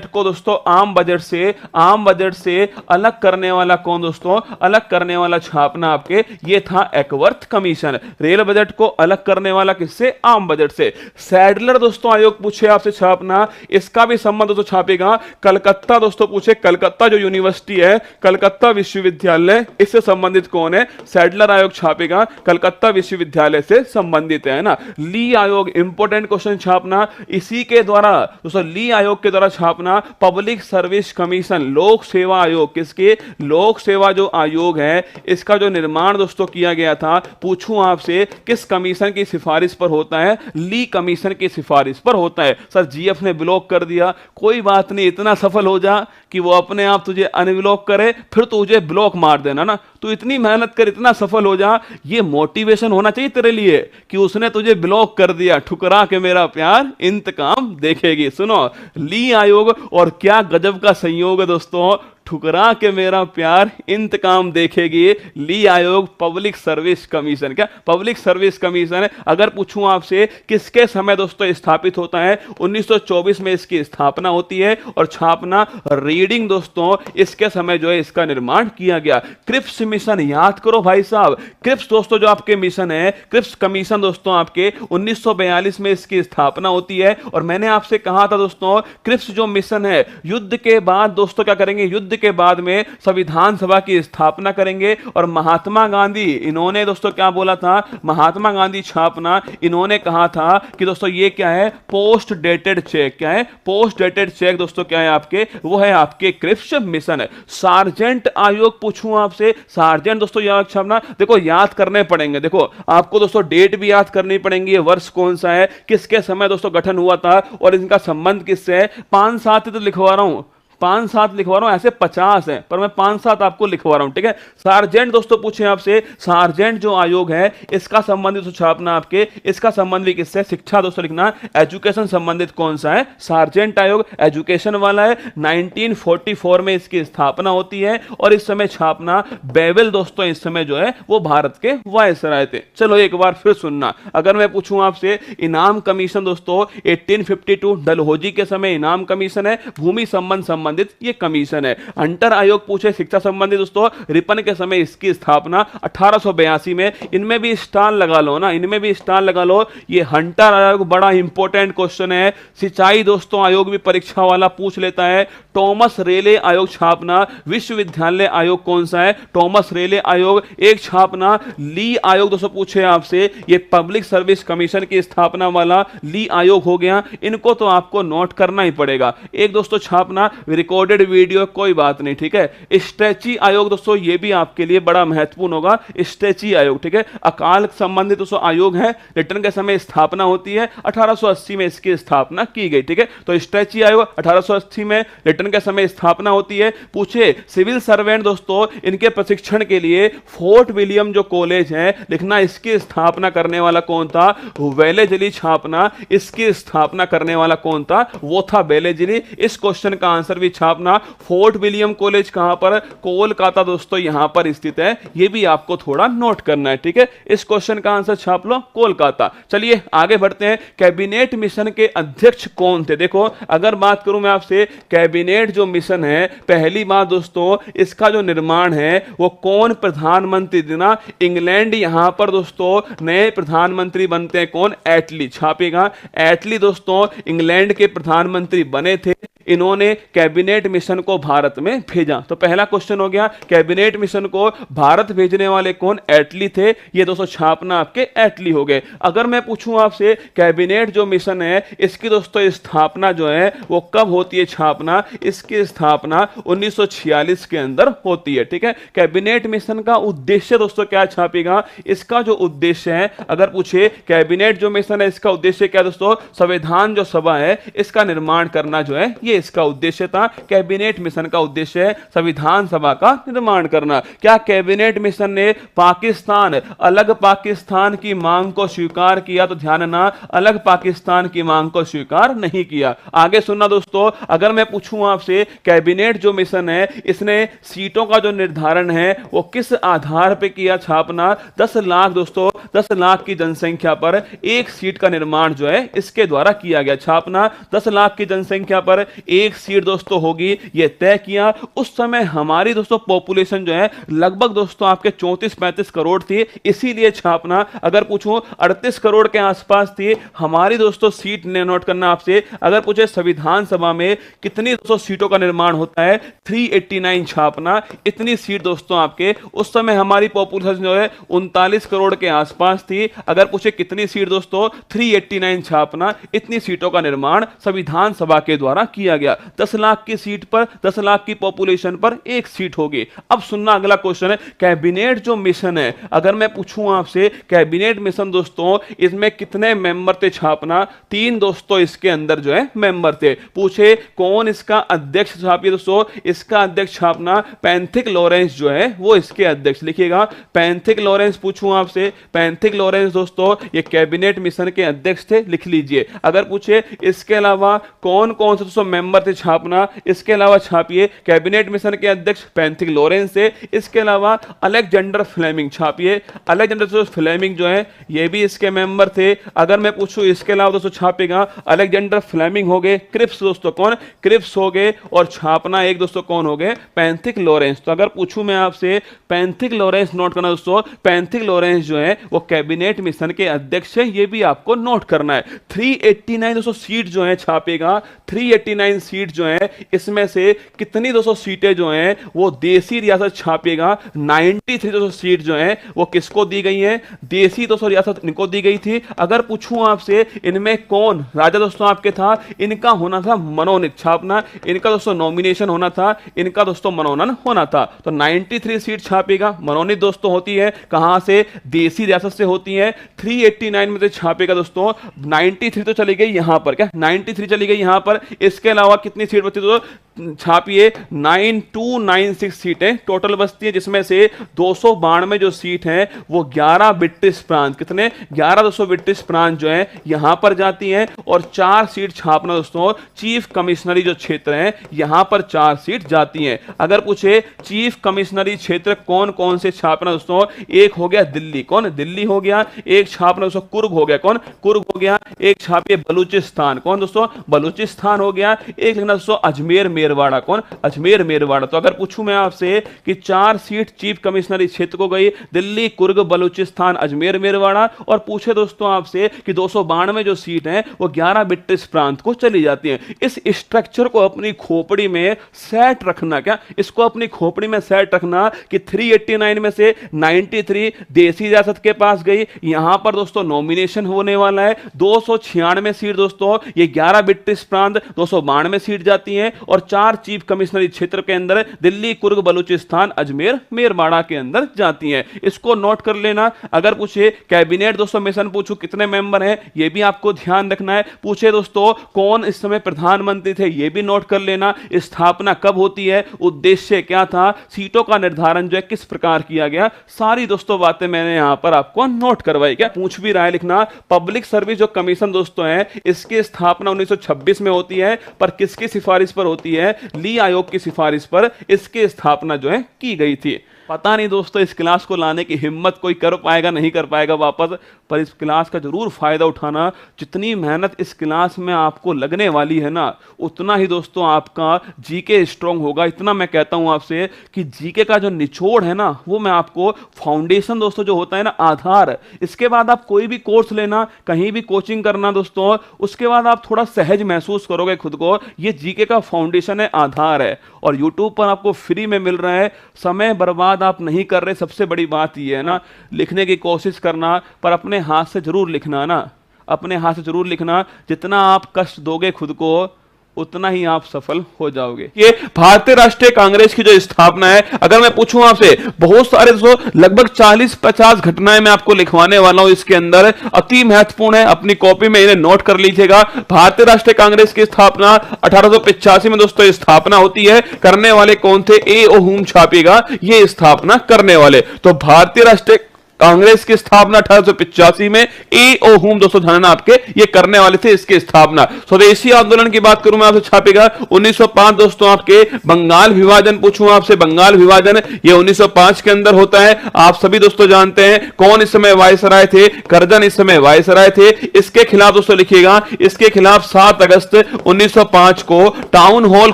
को दोस्तों आम बजट से अलग करने वाला कौन दोस्तों? अलग करने वाला छापना आपके ये था एकवर्थ कमीशन। रेल बजट को अलग करने वाला किससे? आम बजट से। सैडलर दोस्तों आयोग पूछे आपसे छापना, इसका भी संबंध दोस्तों छापेगा कलकत्ता दोस्तों पूछे, कलकत्ता जो यूनिवर्सिटी है, कलकत्ता विश्वविद्यालय, इससे संबंधित कौन है? सैडलर आयोग छापेगा, कलकत्ता विश्वविद्यालय से संबंधित है ना। ली आयोग, इंपॉर्टेंट क्वेश्चन छापना, इसी के द्वारा दोस्तों ली आयोग के द्वारा छापना पब्लिक सर्विस कमीशन, लोक सेवा आयोग। किसके? लोक सेवा जो आयोग है इसका जो निर्माण दोस्तों किया गया था, पूछूं आपसे किस कमीशन की सिफारिश पर होता है? ली कमीशन की सिफारिश पर होता है। सर जीएफ ने ब्लॉक कर दिया, कोई बात नहीं, इतना सफल हो जा कि वो अपने आप तुझे अनब्लॉक करे, फिर तुझे ब्लॉक मार देना ना। तू इतनी मेहनत कर, इतना सफल हो जा, ये मोटिवेशन होना चाहिए तेरे लिए कि उसने तुझे ब्लॉक कर दिया, ठुकरा के मेरा प्यार इंतकाम देखेगी। सुनो ली आयोग, और क्या गजब का संयोग है दोस्तों, ठुकरा के मेरा प्यार इंतकाम देखेगी। ली आयोग पब्लिक सर्विस कमीशन, क्या पब्लिक सर्विस कमीशन। अगर पूछूं आपसे किसके समय दोस्तों स्थापित होता है? 1924 में इसकी स्थापना होती है, और छापना रीडिंग दोस्तों इसके समय जो है इसका निर्माण किया गया। क्रिप्स मिशन याद करो भाई साहब, क्रिप्स दोस्तों जो आपके मिशन है, क्रिप्स कमीशन दोस्तों आपके 1942 में इसकी स्थापना होती है। और मैंने आपसे कहा था दोस्तों क्रिप्स जो मिशन है युद्ध के बाद दोस्तों क्या करेंगे? युद्ध के बाद में संविधान सभा की स्थापना करेंगे। और महात्मा गांधी, इन्होंने दोस्तों क्या बोला था? महात्मा गांधी छापना, इन्होंने कहा था कि दोस्तों ये क्या है? Post dated cheque. क्या है? पोस्ट डेटेड चेक दोस्तों क्या है आपके? वो है आपके क्रिप्स मिशन है। सार्जेंट आयोग पूछूं आपसे, सार्जेंट दोस्तों याद छापना, देखो याद करने पड़ेंगे, देखो आपको दोस्तों डेट भी याद करनी पड़ेंगी, वर्ष कौन सा है, किसके समय दोस्तों गठन हुआ था, और इनका संबंध किससे है। 5-7 तो लिखवा रहा हूं, 5-7 लिखवा रहा हूं, ऐसे 50 है पर मैं 5-7 आपको लिखवा रहा हूं, ठीक है। सार्जेंट दोस्तों पूछे आपसे, सार्जेंट जो आयोग है इसका संबंधित छापना आपके, इसका संबंध भी किससे? शिक्षा दोस्तों लिखना, एजुकेशन संबंधित कौन सा है? सार्जेंट आयोग एजुकेशन वाला है। 1944 में इसकी स्थापना होती है, और इस समय छापना बेवेल दोस्तों इस समय जो है वो भारत के वायसराय थे। चलो एक बार फिर सुनना, अगर मैं पूछूं आपसे इनाम कमीशन दोस्तों 1852 डलहौजी के समय इनाम कमीशन है, भूमि संबंधित ये कमीशन है। हंटर आयोग पूछे शिक्षा संबंधी दोस्तों, रिपन के समय इसकी स्थापना 1882 में। इनमें भी स्टार लगा लो ना, इनमें भी स्टार लगा लो। ये हंटर आयोग बड़ा इंपॉर्टेंट क्वेश्चन है। सिंचाई दोस्तों आयोग भी परीक्षा वाला पूछ लेता है। टॉमस रेले आयोग छापना, विश्वविद्यालय आयोग कौन सा है? टॉमस रेले आयोग। एक छापना ली आयोग दोस्तों पूछे आपसे, ये पब्लिक सर्विस कमीशन की स्थापना वाला ली आयोग हो गया, इनको तो आपको नोट करना ही पड़ेगा। एक दोस्तों छापना रिकॉर्डेड वीडियो, कोई बात नहीं, ठीक है। स्टैची आयोग दोस्तों ये भी आपके लिए बड़ा महत्वपूर्ण होगा, स्टैची आयोग, ठीक है। अकाल संबंधित दोस्तों आयोग है, रिटर्न के समय स्थापना होती है, 1880 में इसकी स्थापना की गई, ठीक है। तो स्टैची आयोग 1880 में, रिटर्न के समय स्थापना होती है। पूछे सिविल सर्वेंट दोस्तों, इनके प्रशिक्षण के लिए फोर्ट विलियम जो कॉलेज है लिखना, इसकी स्थापना करने वाला कौन था? वेलेजली छापना, इसकी स्थापना करने वाला कौन था? वो था वेलेजली। इस क्वेश्चन का आंसर भी छापना, फोर्ट विलियम कॉलेज कहां पर? कोलकाता दोस्तों यहां पर स्थित है, यह भी आपको थोड़ा नोट करना है, ठीक है। इस क्वेश्चन का आंसर छाप लो, कोलकाता। चलिए आगे बढ़ते हैं। कैबिनेट मिशन के अध्यक्ष कौन थे? देखो अगर बात करूं मैं आपसे, कैबिनेट जो मिशन है, पहली बात दोस्तों इसका जो निर्माण है वो कौन प्रधानमंत्री देना? इंग्लैंड यहां पर दोस्तों नए प्रधानमंत्री बनते हैं, कौन? एटली। छापेगा एटली दोस्तों इंग्लैंड के प्रधानमंत्री बने थे, इन्होंने कैबिनेट मिशन को भारत में भेजा। तो पहला क्वेश्चन हो गया, कैबिनेट मिशन को भारत भेजने वाले कौन? एटली थे। ये दोस्तों छापना आपके एटली हो गए। अगर मैं पूछूं आपसे कैबिनेट जो मिशन है इसकी दोस्तों स्थापना जो है वो कब होती है? छापना इसकी स्थापना 1946 के अंदर होती है, ठीक है। कैबिनेट मिशन का उद्देश्य दोस्तों क्या छापेगा? इसका जो उद्देश्य है, अगर पूछे कैबिनेट जो मिशन है इसका उद्देश्य क्या दोस्तों? संविधान जो सभा है इसका निर्माण करना जो है ये इसका उद्देश्य था। कैबिनेट मिशन का उद्देश्य है संविधान सभा का निर्माण करना। क्या कैबिनेट मिशन ने पाकिस्तान, अलग पाकिस्तान की मांग को स्वीकार किया? तो ध्यान ना, अलग पाकिस्तान की मांग को स्वीकार नहीं किया। आगे सुनना दोस्तों, अगर मैं पूछूं आपसे कैबिनेट जो मिशन है इसने सीटों का जो निर्धारण है वो किस आधार पे किया? छापना 10 लाख दोस्तों, 10 लाख की जनसंख्या पर एक सीट का निर्माण जो है इसके द्वारा किया गया। छापना 10 लाख की जनसंख्या पर एक सीट दोस्तों होगी, ये तय किया। उस समय हमारी दोस्तों पॉपुलेशन जो है लगभग दोस्तों आपके 34-35 करोड़ थी, इसीलिए छापना। अगर पूछूं 38 करोड़ के आसपास थी हमारी दोस्तों सीट ने। नोट करना आपसे, अगर पूछे संविधान सभा में कितनी दोस्तों सीटों का निर्माण होता है, 389 छापना। इतनी सीट दोस्तों आपके उस समय हमारी पॉपुलेशन जो है 39 करोड़ के आसपास थी। अगर पूछे कितनी सीट दोस्तों, 389 छापना। इतनी सीटों का निर्माण संविधान सभा के द्वारा किया गया। 10 लाख की सीट पर, 10 लाख की पॉपुलेशन पर एक सीट होगी। अब सुनना अगला क्वेश्चन है, कैबिनेट जो मिशन है, अगर मैं पूछूं आपसे कैबिनेट मिशन दोस्तों इसमें कितने मेंबर थे छापना। 3 दोस्तों इसके अंदर जो है मेंबर थे। पूछे कौन इसका अध्यक्ष छापिए दोस्तों, इसका अध्यक्ष छापना पैंथिक लॉरेंस जो है वो इसके अध्यक्ष लिखिएगा। पैंथिक लॉरेंस पूछूं आपसे, पैंथिक लॉरेंस दोस्तों ये कैबिनेट मिशन के अध्यक्ष थे, लिख लीजिए। अगर पूछे इसके अलावा कौन कौन से दोस्तों मेंबर थे छापना, इसके अलावा छापिए कैबिनेट मिशन के अध्यक्ष पैंथिक लॉरेंस से। इसके अलावा अलेक्जेंडर फ्लेमिंग छापिए, अलेक्जेंडर फ्लेमिंग जो है ये भी इसके मेंबर थे। अगर मैं पूछूं इसके अलावा दोस्तों छापेगा अलेक्जेंडर फ्लेमिंग हो गए, क्रिप्स दोस्तों कौन, क्रिप्स हो गए, और छापना एक दोस्तों कौन हो गए, पैंथिक लॉरेंस। तो अगर पूछूं मैं आपसे पैंथिक लॉरेंस नोट करना दोस्तों, पैंथिक लॉरेंस जो है वो कैबिनेट मिशन के अध्यक्ष है, ये भी आपको नोट करना है। 389 दोस्तों सीट जो है छापेगा, 389 सीट जो है इसमें से कितनी दोस्तों सीटें जो हैं वो देसी रियासत छापेगा। 93 दोस्तों सीट जो है वो किसको दी गई है, देसी दोस्तों रियासत इनको दी गई थी। अगर पूछूं आपसे इनमें कौन राजा दोस्तों आपके था, इनका होना था मनोनीत छापना, इनका दोस्तों नॉमिनेशन होना था, इनका दोस्तों मनोनयन होना था। तो 93 सीट छापेगा, मनोनीत दोस्तों होती है कहां से, देसी रियासत से होती है। 389 में से छापेगा दोस्तों 93 तो चली गई यहां पर, क्या 93 चली गई यहां पर। इसके अलावा कितनी सीट बची दोस्तों, छापिए 9296 सीटें टोटल बचती है, जिसमें से 292 जो सीट हैं वो 11 ब्रिटिश प्रांत, कितने 11 दोस्तों ब्रिटिश प्रांत जो है यहां पर जाती हैं। और 4 सीट छापना दोस्तों चीफ कमिश्नरी जो क्षेत्र हैं यहां पर 4 सीट जाती हैं। अगर पूछे चीफ कमिश्नरी क्षेत्र कौन कौन से छापना दोस्तों, एक हो गया दिल्ली, कौन दिल्ली हो गया, एक छापना दोस्तों कुर्ग हो गया, कौन कुर्ग हो गया, एक छापिए बलूचिस्तान, कौन दोस्तों बलूचिस्तान हो गया, एक लिखना दोस्तों अजमेर मेरवाड़ा, कौन अजमेर मेरवाड़ा। तो अगर पूछूं मैं आपसे कि 4 सीट चीफ कमिश्नरी क्षेत्र को गई, दिल्ली, कुर्ग, बलूचिस्तान, अजमेर मेरवाड़ा, और पूछे दोस्तों आपसे कि 292 जो सीट हैं वो 11 ब्रिटिश प्रांत को चली जाती हैं। इस स्ट्रक्चर को अपनी खोपड़ी में सेट रखना, क्या इसको अपनी खोपड़ी में सेट रखना कि 389 में से 93 देसी रियासत के पास गई, यहां पर दोस्तों नॉमिनेशन होने वाला है। 296 सीट दोस्तों ये 11 ब्रिटिश प्रांत, 292 सीट जाती हैं, और 4 चीफ कमिश्नरी क्षेत्र के अंदर दिल्ली, कुर्ग, बलूचिस्तान, अजमेर, मेरवाड़ा के अंदर जाती हैं। इसको नोट कर लेना। अगर पूछे कैबिनेट दोस्तों मिशन पूछूं कितने मेंबर हैं, यह भी आपको ध्यान रखना है। पूछे दोस्तों कौन इस समय प्रधानमंत्री थे, यह भी नोट कर लेना। स्थापना कब होती है, उद्देश्य क्या था, सीटों का निर्धारण जो है किस प्रकार किया गया, सारी दोस्तों बातें मैंने यहां पर आपको नोट करवाई। क्या पूछ भी रहा है लिखना, पब्लिक सर्विस जो कमीशन दोस्तों है इसकी स्थापना 1926 में होती है, पर किसकी सिफारिश पर होती है, ली आयोग की सिफारिश पर इसकी स्थापना जो है की गई थी। पता नहीं दोस्तों इस क्लास को लाने की हिम्मत कोई कर पाएगा नहीं कर पाएगा वापस, पर इस क्लास का जरूर फायदा उठाना। जितनी मेहनत इस क्लास में आपको लगने वाली है ना, उतना ही दोस्तों आपका जीके स्ट्रांग होगा। इतना मैं कहता हूं आपसे कि जीके का जो निचोड़ है ना, वो मैं आपको फाउंडेशन दोस्तों जो होता है ना, आधार, इसके बाद आप कोई भी कोर्स लेना, कहीं भी कोचिंग करना दोस्तों, उसके बाद आप थोड़ा सहज महसूस करोगे खुद को। ये जीके का फाउंडेशन है, आधार है, और यूट्यूब पर आपको फ्री में मिल रहा है। समय बर्बाद आप नहीं कर रहे, सबसे बड़ी बात ये है ना। लिखने की कोशिश करना, पर अपने हाथ से जरूर लिखना ना, अपने हाथ से जरूर लिखना। जितना आप कष्ट दोगे खुद को उतना ही आप सफल हो जाओगे। ये भारतीय राष्ट्रीय कांग्रेस की जो स्थापना है, अगर मैं पूछूं आपसे, बहुत सारे लगभग 40-50 घटनाएं मैं आपको लिखवाने वाला हूं इसके अंदर, अति महत्वपूर्ण है। अपनी कॉपी में इन्हें नोट कर लीजिएगा। भारतीय राष्ट्रीय कांग्रेस की स्थापना 1885 में दोस्तों स्थापना होती है। करने वाले कौन थे, ए ओ हुम छापेगा ये स्थापना करने वाले। तो भारतीय राष्ट्रीय कांग्रेस की स्थापना 1885 में ए ओ हुम दोस्तों धनन आपके ये करने वाले थे इसकी स्थापना। स्वदेशी आंदोलन की बात करूं मैं आपसे छापेगा 1905 दोस्तों आपके बंगाल विभाजन पूछूं आपसे, बंगाल विभाजन ये 1905 के अंदर होता है। आप सभी दोस्तों जानते हैं कौन इस समय वायसराय थे, करजन इस समय वायसराय थे। इसके खिलाफ दोस्तों लिखिएगा, इसके खिलाफ 7 अगस्त 1905 को टाउन हॉल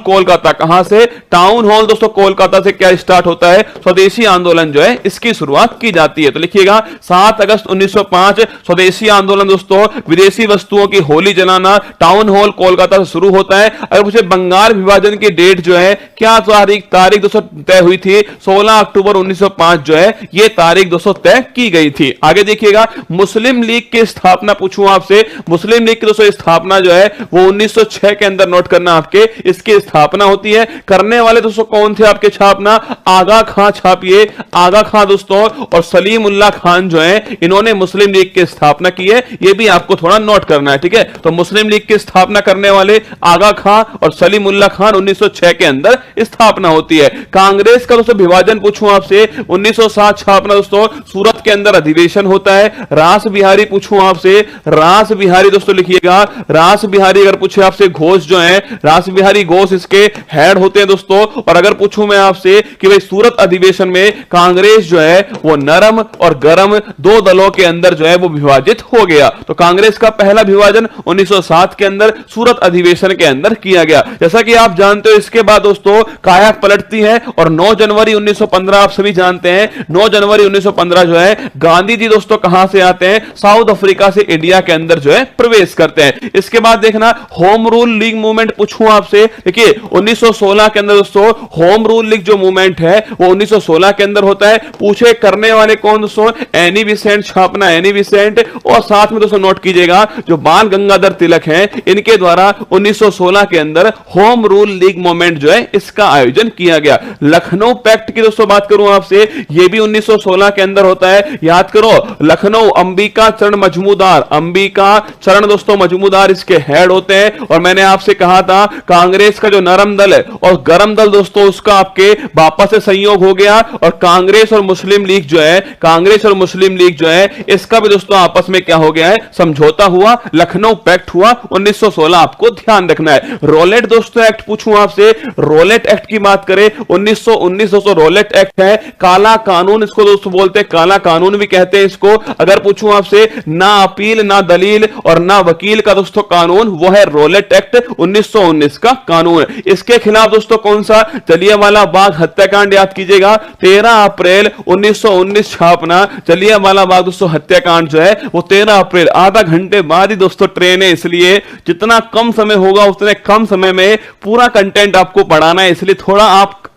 कोलकाता, कहां से, टाउन हॉल दोस्तों कोलकाता से क्या स्टार्ट होता है, स्वदेशी आंदोलन जो है इसकी शुरुआत की जाती है। तो लिखिएगा 7 अगस्त 1905 स्वदेशी आंदोलन दोस्तों, विदेशी वस्तुओं की होली जलाना टाउन हॉल कोलकाता से शुरू होता है। अगर मुझे बंगाल विभाजन की डेट जो है क्या तारीख दोस्तों तय हुई थी, 16 अक्टूबर 1905 जो है ये तारीख दोस्तों तय की गई थी। आगे देखिएगा मुस्लिम लीग की स्थापना पूछूं आपसे, मुस्लिम लीग की दोस्तों स्थापना जो है वो 1906 के अंदर नोट करना आपके, इसकी स्थापना होती है। करने वाले दोस्तों कौन थे आपके छापना, आगा खां छापिए, आगा खां दोस्तों और सलीम उल्लाह खान जो है इन्होंने मुस्लिम लीग की स्थापना की है, ये भी आपको थोड़ा नोट करना है, ठीक है। तो मुस्लिम लीग की स्थापना करने वाले आगा खां और सलीम उल्लाह खान 1906 के अंदर स्थापना होती है। कांग्रेस का दोस्तों विभाजन पूछूं आपसे 1907 छापना दोस्तों, सूरत के अंदर अधिवेशन होता है। रास बिहारी पूछूं आपसे, रास बिहारी दोस्तों लिखिएगा, रास बिहारी अगर पूछे आपसे घोष जो है, रास बिहारी घोष इसके हेड होते हैं दोस्तों। और अगर पूछूं मैं आपसे कि भाई सूरत अधिवेशन में कांग्रेस जो है वो नरम और गरम दो दलों के अंदर जो है वो विभाजित हो गया। तो कांग्रेस का पहला विभाजन 1907 के अंदर सूरत अधिवेशन के अंदर किया गया। जैसा कि आप जानते हो इसके बाद दोस्तों काया पलटती है और 9 जनवरी 1915 आप सभी जानते हैं 9 जनवरी 1915 जो है गांधी जी दोस्तों कहां से आते हैं, साउथ अफ्रीका से इंडिया के अंदर जो है प्रवेश करते हैं। इसके बाद देखना होम रूल लीग मूवमेंट पूछूं आपसे, देखिए 1916 के अंदर दोस्तों होम रूल लीग जो मूवमेंट है वो 1916 के अंदर होता है। पूछे करने वाले कौन दोस्तों, एनी बिसेंट छापना, एनी बिसेंट। और साथ में दोस्तों नोट कीजिएगा जो बाल गंगाधर तिलक हैं इनके द्वारा 1916 के अंदर होम रूल लीग मूवमेंट जो है इसका आयोजन किया गया। लखनऊ पैक्ट की दोस्तों बात करूं आपसे, यह भी 1916 के अंदर होता है। याद करो लखनऊ अंबिका चरण मजमूदार, अंबिका चरण दोस्तों मजमूदार इसके हेड होते हैं। और मैंने आपसे कहा था कांग्रेस का जो नरम दल है और गरम दल दोस्तों उसका आपके वापस से संयोग हो गया और कांग्रेस और मुस्लिम लीग जो है, कांग्रेस और मुस्लिम लीग जो है इसका भी दोस्तों आपस में क्या हो गया है, समझौता हुआ, लखनऊ पैक्ट हुआ 1916। आपको ध्यान रखना है। रोलेट दोस्तों एक्ट पूछूं आपसे, रोलेट एक्ट की बात करें 1919 दोस्तों रोलेट एक्ट है, काला कानून इसको दोस्तों बोलते हैं, काला कानून भी कहते हैं इसको। अगर पूछूं आपसे ना अपील ना दलील और ना वकील का दोस्तों कानून, वो है रोलेट एक्ट 1919 का कानून। इसके खिलाफ दोस्तों कौन सा, जलियांवाला बाग हत्याकांड याद कीजिएगा 13 अप्रैल 1919 छापना, जलियांवाला बाग दोस्तों हत्याकांड जो है वो 13 अप्रैल, आधा घंटे बाद ही दोस्तों ट्रेन है, इसलिए जितना कम समय होगा उतने कम समय में पूरा कंटेंट आपको पढ़ाना है। इसलिए थोड़ा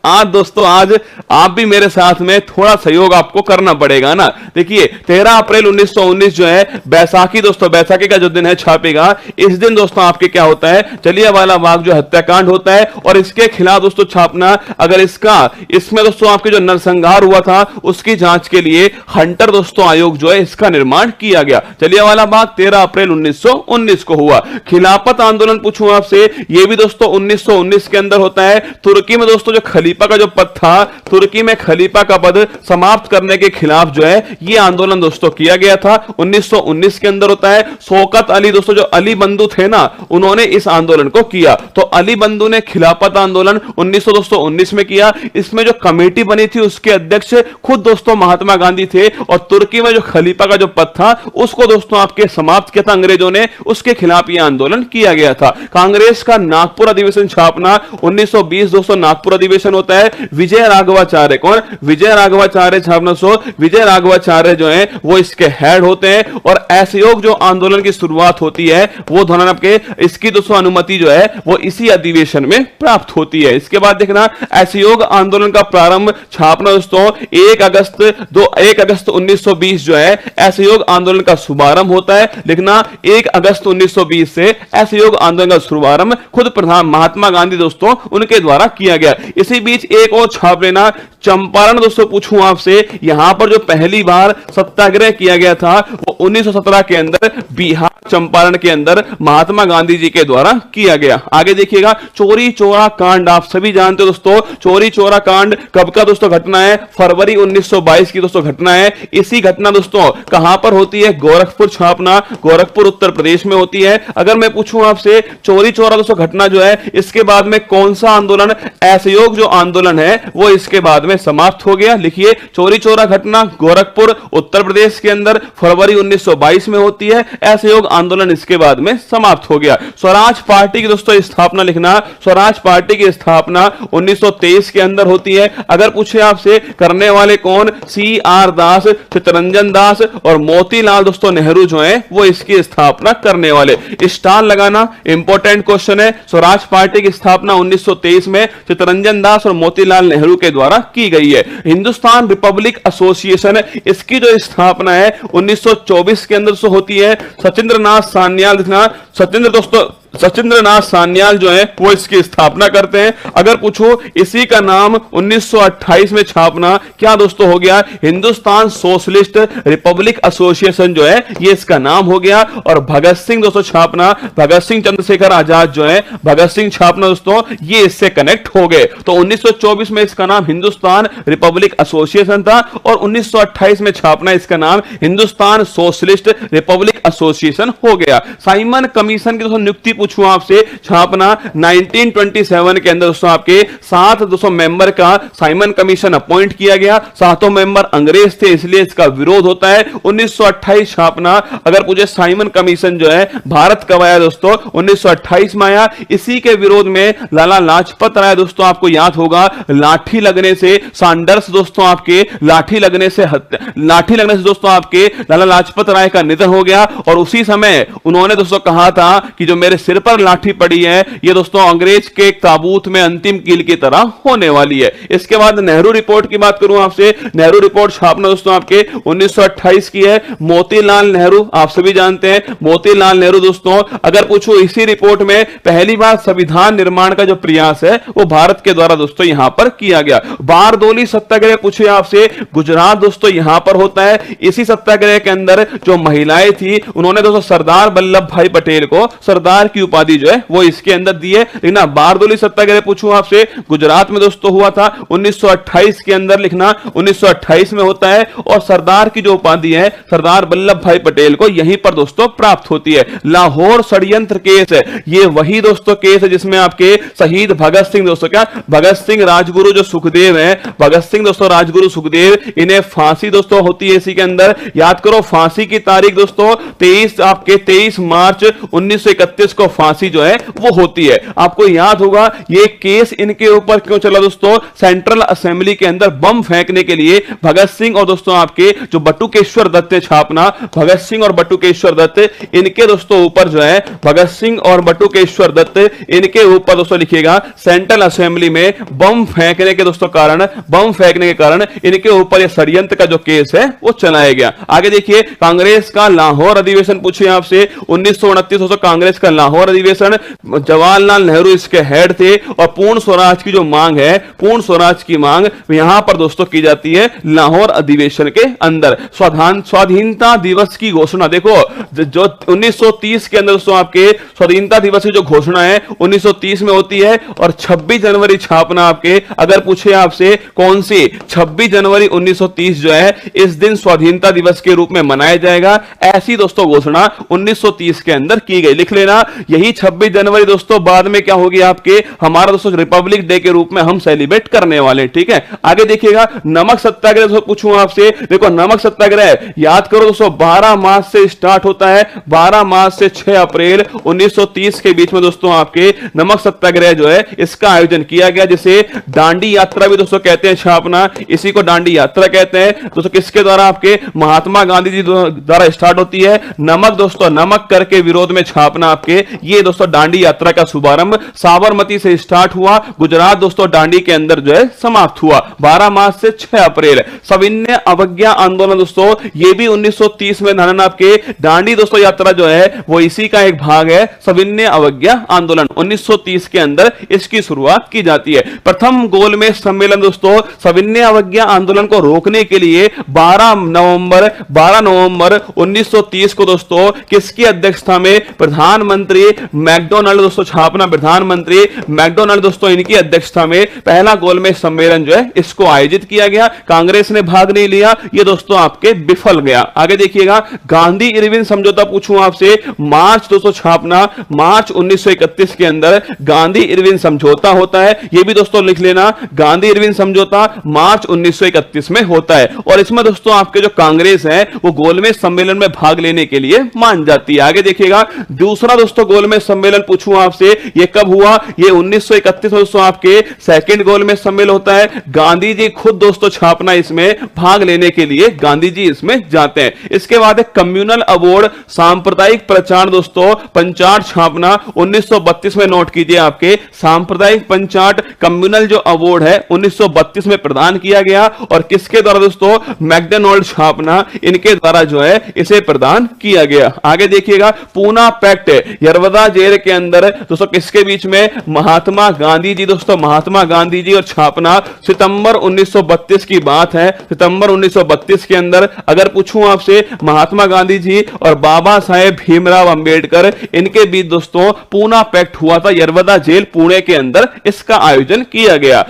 आज दोस्तों आज आप भी मेरे साथ में थोड़ा सहयोग आपको करना पड़ेगा ना। देखिए 13 अप्रैल 1919 जो है बैसाखी दोस्तों, बैसाखी का जो दिन है छापेगा, इस दिन दोस्तों आपके क्या होता है, जलियांवाला बाग जो हत्याकांड होता है। और इसके खिलाफ दोस्तों छापना, अगर इसमें दोस्तों आपके जो नरसंहार हुआ था उसकी जांच के लिए हंटर दोस्तों आयोग जो है इसका निर्माण किया गया। जलियांवाला बाग 13 अप्रैल 1919 को हुआ। खिलाफत आंदोलन पूछूं आपसे, यह भी दोस्तों 1919 के अंदर होता है। तुर्की में दोस्तों जो खलीफा का जो पद था, तुर्की में खलीफा का पद समाप्त करने के खिलाफ जो है ये आंदोलन दोस्तों किया गया था, 1919 के अंदर होता है। शौकत अली दोस्तों जो अली बंधु थे ना, उन्होंने इस आंदोलन को किया। तो अली बंधु ने खिलाफत आंदोलन 1919 में किया। इसमें जो कमेटी बनी थी उसके अध्यक्ष खुद दोस्तों महात्मा गांधी थे। और तुर्की में जो खलीफा का जो पद था उसको दोस्तों आपके समाप्त किया था अंग्रेजों ने, उसके खिलाफ यह आंदोलन किया गया था। कांग्रेस का नागपुर अधिवेशन छापना 1920 दोस्तों नागपुर अधिवेशन होता है। विजय राघवाचार्य कौन, विजय राघवाचार्य छापना, विजय राघवाचार्य जो है वो इसके हेड होते हैं। और असहयोग जो आंदोलन की शुरुआत होती है वो दोनों आपके, इसकी दोस्तों अनुमति जो है वो इसी अधिवेशन में प्राप्त होती है। इसके बाद देखना असहयोग आंदोलन का प्रारंभ छापना दोस्तों 1 अगस्त 1920 जो है असहयोग आंदोलन का शुभारंभ होता है। लिखना 1 अगस्त 1920 से असहयोग आंदोलन का शुभारंभ खुद प्रधान महात्मा गांधी दोस्तों उनके द्वारा किया गया। इसी बीच एक और छाप लेना, चंपारण दोस्तों पूछूं आपसे, यहां पर जो पहली बार सत्याग्रह किया गया था वो 1917 के अंदर बिहार चंपारण के अंदर महात्मा गांधी जी के द्वारा किया गया। आगे देखिएगा, चोरी चोरा कांड आप सभी जानते हो दोस्तों। चोरी चोरा कांड कब का दोस्तों घटना है? फरवरी 1922 की दोस्तों घटना है। इसी घटना दोस्तों कहां पर होती है? गोरखपुर छापना, गोरखपुर उत्तर प्रदेश में होती है। अगर मैं पूछूं आपसे, चोरी चोरा दोस्तों घटना जो है, इसके बाद में कौन सा आंदोलन, असहयोग जो आंदोलन है वो इसके बाद में समाप्त हो गया। लिखिए, चोरी चोरा घटना गोरखपुर उत्तर प्रदेश के अंदर फरवरी 1922 में होती है। असहयोग आंदोलन इसके बाद में समाप्त हो गया। स्वराज पार्टी की दोस्तों स्थापना लिखना, स्वराज पार्टी की स्थापना 1923 के अंदर होती है। अगर पूछे आपसे करने वाले कौन? CR दास, चित्तरंजन दास और मोतीलाल दोस्तों नेहरू जो है वो इसकी स्थापना करने वाले। स्टार लगाना इंपॉर्टेंट क्वेश्चन है। स्वराज पार्टी की स्थापना 1923 में चित्तरंजन दास और मोतीलाल नेहरू के द्वारा की गई है। हिंदुस्तान रिपब्लिक एसोसिएशन, इसकी जो स्थापना है 1924 के अंदर से होती है। सचिंद्रनाथ सान्याल लिखना, सचिंद्रनाथ सान्याल जो है वो इसकी स्थापना करते हैं। अगर पूछो इसी का नाम 1928 में छापना क्या दोस्तों हो गया? हिंदुस्तान सोशलिस्ट रिपब्लिक एसोसिएशन जो है ये इसका नाम हो गया। और भगत सिंह दोस्तों छापना, भगत सिंह चंद्रशेखर आजाद जो है, भगत सिंह छापना दोस्तों ये इससे कनेक्ट हो गए। तो 1924 में इसका नाम हिंदुस्तान रिपब्लिक एसोसिएशन था और 1928 में छापना इसका नाम हिंदुस्तान सोशलिस्ट रिपब्लिक एसोसिएशन हो गया। साइमन कमीशन की दोस्तों नियुक्ति पूछूं आपसे, छापना 1927 के अंदर दोस्तों आपके 7 दोस्तों मेंबर का साइमन कमीशन अपॉइंट किया गया। 7 मेंबर अंग्रेज थे, इसलिए इसका विरोध होता है। 1928 छापना। अगर पूछे साइमन कमीशन जो है भारत कब आया दोस्तों? 1928 में आया। इसी के विरोध में लाला लाजपत राय दोस्तों आपको याद होगा, लाठी लगने से सैंडर्स दोस्तों आपके लाठी लगने से दोस्तों आपके लाला लाजपत राय का निधन हो गया। और उसी समय उन्होंने दोस्तों कहा था कि जो मेरे सिर पर लाठी पड़ी है ये दोस्तों अंग्रेज के ताबूत में अंतिम कील की तरह होने वाली है। इसके बाद नेहरू रिपोर्ट की बात करूं आपसे, नेहरू रिपोर्ट छापना दोस्तों आपके 1928 की है। मोतीलाल नेहरू आप सभी जानते हैं, मोतीलाल नेहरू दोस्तों। अगर पूछो इसी रिपोर्ट में पहली बार संविधान निर्माण का जो प्रयास है वो भारत के द्वारा दोस्तों यहां पर किया गया। बारदोली सत्याग्रह पूछे आपसे, गुजरात दोस्तों यहां पर होता है। इसी सत्याग्रह के अंदर जो महिलाएं थी उन्होंने दोस्तों सरदार वल्लभ भाई पटेल को सरदार की उपाधि जो है वो इसके अंदर दी है। लिखना बारदोली सत्याग्रह पूछूं आपसे, गुजरात में दोस्तों हुआ था 1928 के अंदर। लिखना 1928 में होता है और सरदार की जो उपाधि है सरदार वल्लभ भाई पटेल को यहीं पर दोस्तों प्राप्त होती है। लाहौर षड्यंत्र केस है, ये वही दोस्तों केस है जिसमें आपके शहीद भगत सिंह दोस्तों, क्या भगत सिंह राजगुरु जो सुखदेव है, भगत सिंह दोस्तों राजगुरु सुखदेव, इन्हें फांसी दोस्तों होती है इसी के अंदर। याद करो फांसी की तारीख दोस्तों 23 मार्च 1931 को फांसी जो है वो होती है। आपको याद होगा ये केस इनके ऊपर क्यों चला दोस्तों? सेंट्रल असेंबली के अंदर बम फेंकने के लिए भगत सिंह और दोस्तों आपके जो बटुकेश्वर दत्त छापना, भगत सिंह और बटुकेश्वर दत्त इनके दोस्तों ऊपर जो है, भगत सिंह और बटुकेश्वर दत्त इनके ऊपर दोस्तों लिखिएगा सेंट्रल असेंबली में बम फेंकने के दोस्तों कारण, बम फेंकने के कारण इनके ऊपर यह षड्यंत्र का जो केस है वो चलाया गया। आगे देखिए, कांग्रेस का लाहौर अधिवेशन पूछिए आपसे 1929 कांग्रेस का लाहौर अधिवेशन, जवाहरलाल नेहरू इसके हेड थे और पूर्ण स्वराज की जो मांग है, पूर्ण स्वराज की मांग यहां पर दोस्तों की जाती है लाहौर अधिवेशन के अंदर। स्वाधीनता दिवस की घोषणा देखो, जो 1930 के अंदर दोस्तों आपके स्वाधीनता दिवस की जो घोषणा है 1930 में होती है और 26 जनवरी छापना आपके, अगर पूछे आपसे कौन सी, 26 जनवरी 1930 जो है इस दिन स्वाधीनता दिवस के रूप में मनाया जाएगा, ऐसी दोस्तों घोषणा 1930 के अंदर की गई। लिख लेना, यही 26 जनवरी दोस्तों बाद में क्या होगी आपके, हमारा दोस्तों रिपब्लिक डे के रूप में हम सेलिब्रेट करने वाले। ठीक है, आगे देखिएगा, नमक सत्याग्रह दोस्तों पूछूं आपसे, देखो नमक सत्याग्रह याद करो दोस्तों 12 मार्च से स्टार्ट होता है, 12 मार्च से 6 अप्रैल 1930 के बीच में दोस्तों आपके नमक सत्याग्रह जो है इसका आयोजन किया गया, जिसे दांडी यात्रा भी दोस्तों कहते हैं छापना, इसी को दांडी यात्रा कहते हैं दोस्तों। किसके द्वारा? आपके महात्मा गांधी जी द्वारा स्टार्ट होती है। नमक दोस्तों, नमक कर के विरोध में छापना आपके ये दोस्तों दांडी यात्रा का शुभारंभ साबरमती से स्टार्ट हुआ, गुजरात दोस्तों दांडी के अंदर जो है समाप्त हुआ 12 मार्च से 6 अप्रैल। सविनय अवज्ञा आंदोलन दोस्तों ये भी 1930 में धनन आपके दांडी दोस्तों यात्रा जो है वो इसी का एक भाग है। सविनय अवज्ञा आंदोलन 1930 के अंदर इसकी शुरुआत की जाती है। प्रथम गोलमेज सम्मेलन दोस्तों सविनय अवज्ञा आंदोलन को रोकने के लिए 12 नवंबर 1930 को दोस्तों किसकी अध्यक्षता में, प्रधानमंत्री मैकडोनल्ड दोस्तों छापना प्रधानमंत्री मैकडोनल्ड दोस्तों इनकी अध्यक्षता में पहला गोलमेज सम्मेलन जो है इसको आयोजित किया गया। कांग्रेस ने भाग नहीं लिया, ये दोस्तों आपके विफल गया। आगे देखिएगा गांधी इरविन समझौता पूछूं आपसे, मार्च दोस्तों छापना मार्च 1931 के अंदर गांधी इरविन समझौता होता है। ये भी दोस्तों लिख लेना, गांधी इरविन समझौता मार्च 1931 में होता है। और इसमें दोस्तों आपके जो कांग्रेस है वो गोलमेज सम्मेलन में भाग लेने के लिए मान जाती है। आगे देखिएगा दूसरा दोस्तों गोलमेज सम्मेलन पूछूं आपसे, ये कब हुआ, ये 1931 में दोस्तों आपके सेकंड गोलमेज सम्मेलन होता है। गांधी जी खुद दोस्तों छापना इसमें भाग लेने के लिए गांधी जी इसमें जाते हैं। इसके बाद एक कम्युनल अवार्ड सांप्रदायिक प्रचार दोस्तों पंचाट छापना 1932 में नोट कीजिए, आपके सांप्रदायिक पंचाट कम्युनल जो अवार्ड है 1932 में प्रदान किया गया। और किसके द्वारा दोस्तों, मैकडोनल्ड छापना इनके द्वारा जो है इसे प्रदान किया गया। आगे देखिएगा पूना पैक्ट यरवदा जेल के अंदर दोस्तों किसके बीच में, महात्मा गांधी जी दोस्तों महात्मा गांधी जी और छापना सितंबर 1932 की बात है। सितंबर 1932 के अंदर अगर पूछूं आपसे महात्मा गांधी जी और बाबा साहेब भीमराव अंबेडकर इनके बीच दोस्तों पूना पैक्ट हुआ था, यरवदा जेल पुणे के अंदर इसका आयोजन किया गया।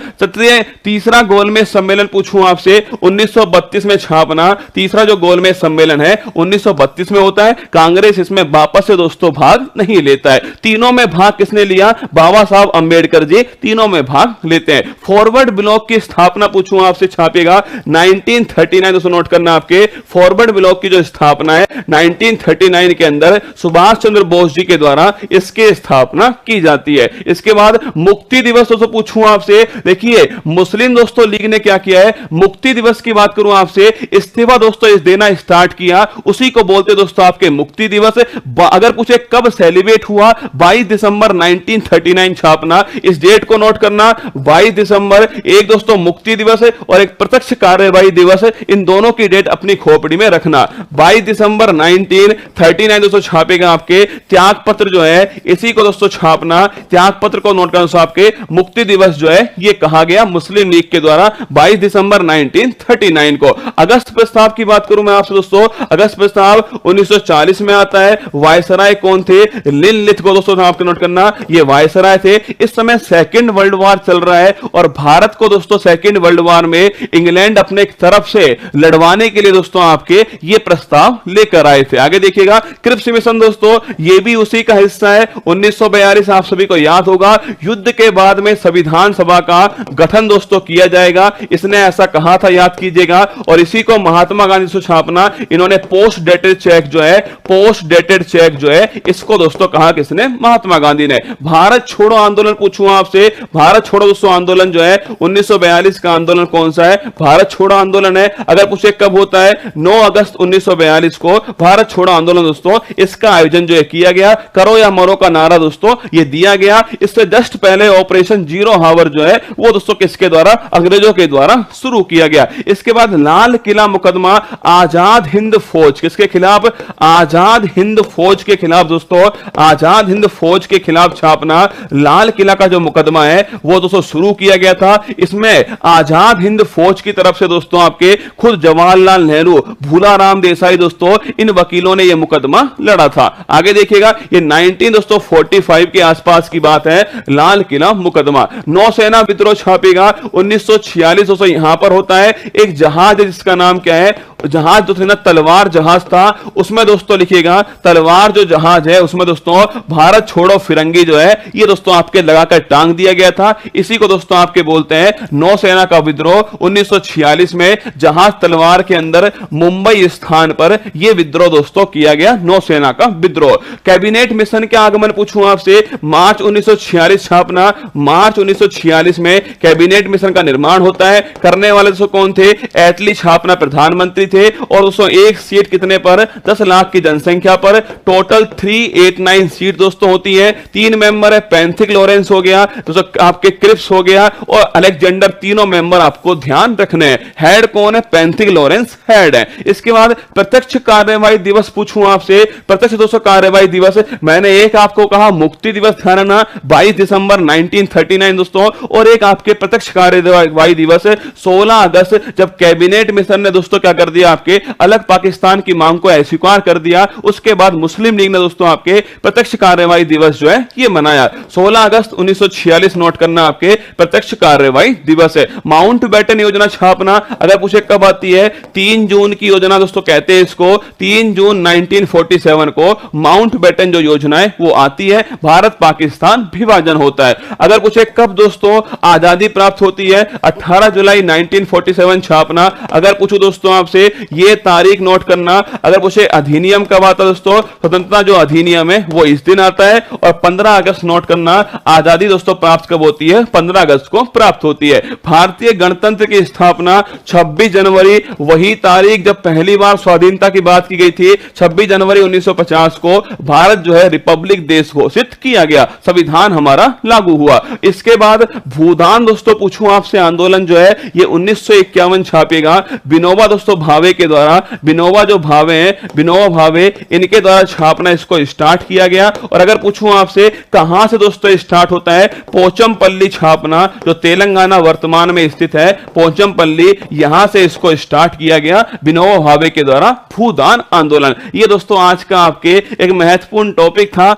तीसरा गोलमेज सम्मेलन पूछूं आपसे 1932 में छापना, तीसरा जो गोलमेज सम्मेलन है 1932 में होता है। कांग्रेस इसमें वापस से दोस्तों भाग नहीं लेता है। तीनों में भाग किसने लिया, बाबा साहब अंबेडकर जी तीनों में भाग लेते हैं। फॉरवर्ड ब्लॉक की स्थापना पूछूं आपसे छापेगा 1939 दोस्तों नोट करना, आपके फॉरवर्ड ब्लॉक की जो स्थापना है 1939 के अंदर सुभाष चंद्र बोस जी के द्वारा इसकी स्थापना की जाती है। इसके बाद मुक्ति दिवस दोस्तों पूछूं आपसे, देखिए मुस्लिम दोस्तों लीग ने क्या किया है, मुक्ति दिवस की बात करूं आपसे, इस्तीफा दोस्तों इस देना स्टार्ट किया, उसी को बोलते दोस्तों आपके मुक्ति दिवस। अगर पूछे कब सेलिब्रेट हुआ, 22 दिसंबर 1939 छापना, इस डेट को नोट करना 22 दिसंबर, एक दोस्तों मुक्ति दिवस और एक प्रत्यक्ष कार्यवाही दिवस, इन दोनों की डेट अपनी खोपड़ी में रखना। 22 दिसंबर 1939 दोस्तों छापेगा आपके त्याग पत्र जो है, इसी को दोस्तों छापना, त्याग पत्र को नोट करना आपके मुक्ति दिवस जो है ये कहा गया मुस्लिम लीग के द्वारा 22 दिसंबर 1939 को। अगस्त प्रस्ताव की बात करूं मैं आपसे दोस्तों, अगस्त प्रस्ताव 1940 में आता है। वायसराय कौन थे, लिनलिथ को दोस्तों आपको नोट करना, ये वायसराय थे। इस समय सेकंड वर्ल्ड वॉर चल रहा है और भारत को दोस्तों सेकंड वर्ल्ड वॉर में इंग्लैंड अपने तरफ से लड़वाने के लिए दोस्तों आपके ये प्रस्ताव लेकर आए थे। आगे देखिएगा क्रिप्स मिशन दोस्तों ये भी उसी का हिस्सा है। 1942 आप सभी को याद होगा, युद्ध के बाद में संविधान सभा का गठन दोस्तों किया जाएगा, इसने ऐसा कहा था, याद कीजिएगा। और इसी को महात्मा गांधी से छापना, इन्होंने पोस्ट डेटेड चेक जो है, पोस्ट डेटेड चेक जो है इसको दोस्तों कहा किसने, महात्मा गांधी ने। भारत छोड़ो आंदोलन पूछूं आपसे, भारत छोड़ो दोस्तों आंदोलन जो है 1942 का आंदोलन कौन सा है, भारत छोड़ो आंदोलन है। अगर पूछे कब होता है, 9 अगस्त 1942 को भारत छोड़ो आंदोलन दोस्तों इसका आयोजन जो है किया गया। करो या मरो का नारा दोस्तों ये दिया गया। इससे जस्ट पहले ऑपरेशन जीरो हावर जो है वो दोस्तों किसके द्वारा, अंग्रेजों के द्वारा शुरू किया गया। इसके बाद लाल किला मुकदमा आजाद हिंद फौज किसके खिलाफ, आजाद हिंद फौज के खिलाफ दोस्तों, आजाद हिंद फौज के खिलाफ छापना, लाल किला का जो मुकदमा है वो दोस्तों शुरू किया गया था। इसमें आजाद हिंद फौज की तरफ से दोस्तों आपके खुद जवाहरलाल नेहरू, भूलाराम देसाई दोस्तों इन वकीलों ने यह मुकदमा लड़ा था। आगे देखिएगा ये 1945 के आसपास की बात है, लाल किला मुकदमा। नौसेना विद्रोह छापेगा 1946 दोस्तों यहां पर होता है। एक जहाज है जिसका नाम क्या है, जहाज जो थे ना तलवार जहाज था, उसमें दोस्तों लिखिएगा तलवार जो जहाज है उसमें दोस्तों भारत छोड़ो फिरंगी जो है ये दोस्तों आपके लगाकर टांग दिया गया था। इसी को दोस्तों आपके बोलते हैं नौसेना का विद्रोह। 1946 में जहाज तलवार के अंदर मुंबई स्थान पर यह विद्रोह दोस्तों किया गया, नौसेना का विद्रोह। कैबिनेट मिशन के आगमन पूछूं आपसे, मार्च 1946 छापना, मार्च 1946 में कैबिनेट मिशन का निर्माण होता है। करने वाले दोस्तों कौन थे, एटली छापना प्रधानमंत्री थे। और दोस्तों एक सीट कितने पर, 10 लाख की जनसंख्या पर। टोटल 389 39 सीट दोस्तों होती है। 3 मेंबर है, पैंथिक लॉरेंस हो गया दोस्तों, आपके क्रिप्स हो गया और अलेक्जेंडर, तीनों मेंबर आपको ध्यान रखने हैं। हेड कौन है? पैंथिक लॉरेंस हेड है। इसके बाद प्रत्यक्ष कार्यवाही दिवस पूछूं आपसे, प्रत्यक्ष दोस्तों कार्यवाही दिवस, मैंने एक आपको कहा मुक्ति दिवस ध्यान रखना 22 दिसंबर 1939 दोस्तों, और एक आपके प्रत्यक्ष कार्यवाही दिवस 16 अगस्त, जब कैबिनेट मिशन ने दोस्तों क्या कर दिया, आपके अलग पाकिस्तान की मांग को अस्वीकार कर दिया। उसके बाद मुस्लिम लीग ने दोस्तों आपके प्रत्यक्ष कार्यवाही दिवस जो है ये मनाया। 16 अगस्त 1946 नोट करना आपके प्रत्यक्ष कार्यवाही दिवस है। माउंटबेटन योजना छापना, अगर पूछे कब आती है, 3 जून की योजना दोस्तों कहते हैं इसको। 3 जून 1947 को माउंटबेटन जो योजना है वो आती है, भारत पाकिस्तान विभाजन होता है। अगर पूछे कब दोस्तों आजादी प्राप्त होती है, 18 जुलाई 1947 छापना। अगर पूछूं दोस्तों आपसे ये तारीख नोट करना। अगर पूछे अधिनियम कब आता है दोस्तों, स्वतंत्रता जो अधिनियम है वो इस दिन आता है। और 15 अगस्त नोट करना, आजादी दोस्तों प्राप्त कब होती है, 15 अगस्त को प्राप्त होती है। भारतीय गणतंत्र की स्थापना 26 जनवरी, वही तारीख जब पहली बार स्वाधीनता की बात की गई थी। 26 जनवरी 1950 को भारत जो है रिपब्लिक देश घोषित किया गया, संविधान हमारा लागू हुआ। इसके बाद भूदान दोस्तों पूछूं आपसे, आंदोलन जो है ये 1951 छापेगा विनोबा दोस्तों भावे के द्वारा। विनोबा जो भावे हैं, विनोबा भावे, इनके द्वारा छापना इसको स्टार्ट किया गया। और अगर पूछूं आपसे कहां से दोस्तों स्टार्ट होता है, पोचमपल्ली छापना जो तेलंगाना वर्तमान में स्थित है, पोचमपल्ली, यहां से इसको स्टार्ट किया गया विनोबा भावे के द्वारा भूदान आंदोलन। ये दोस्तों आज का आपके एक महत्वपूर्ण टॉपिक था।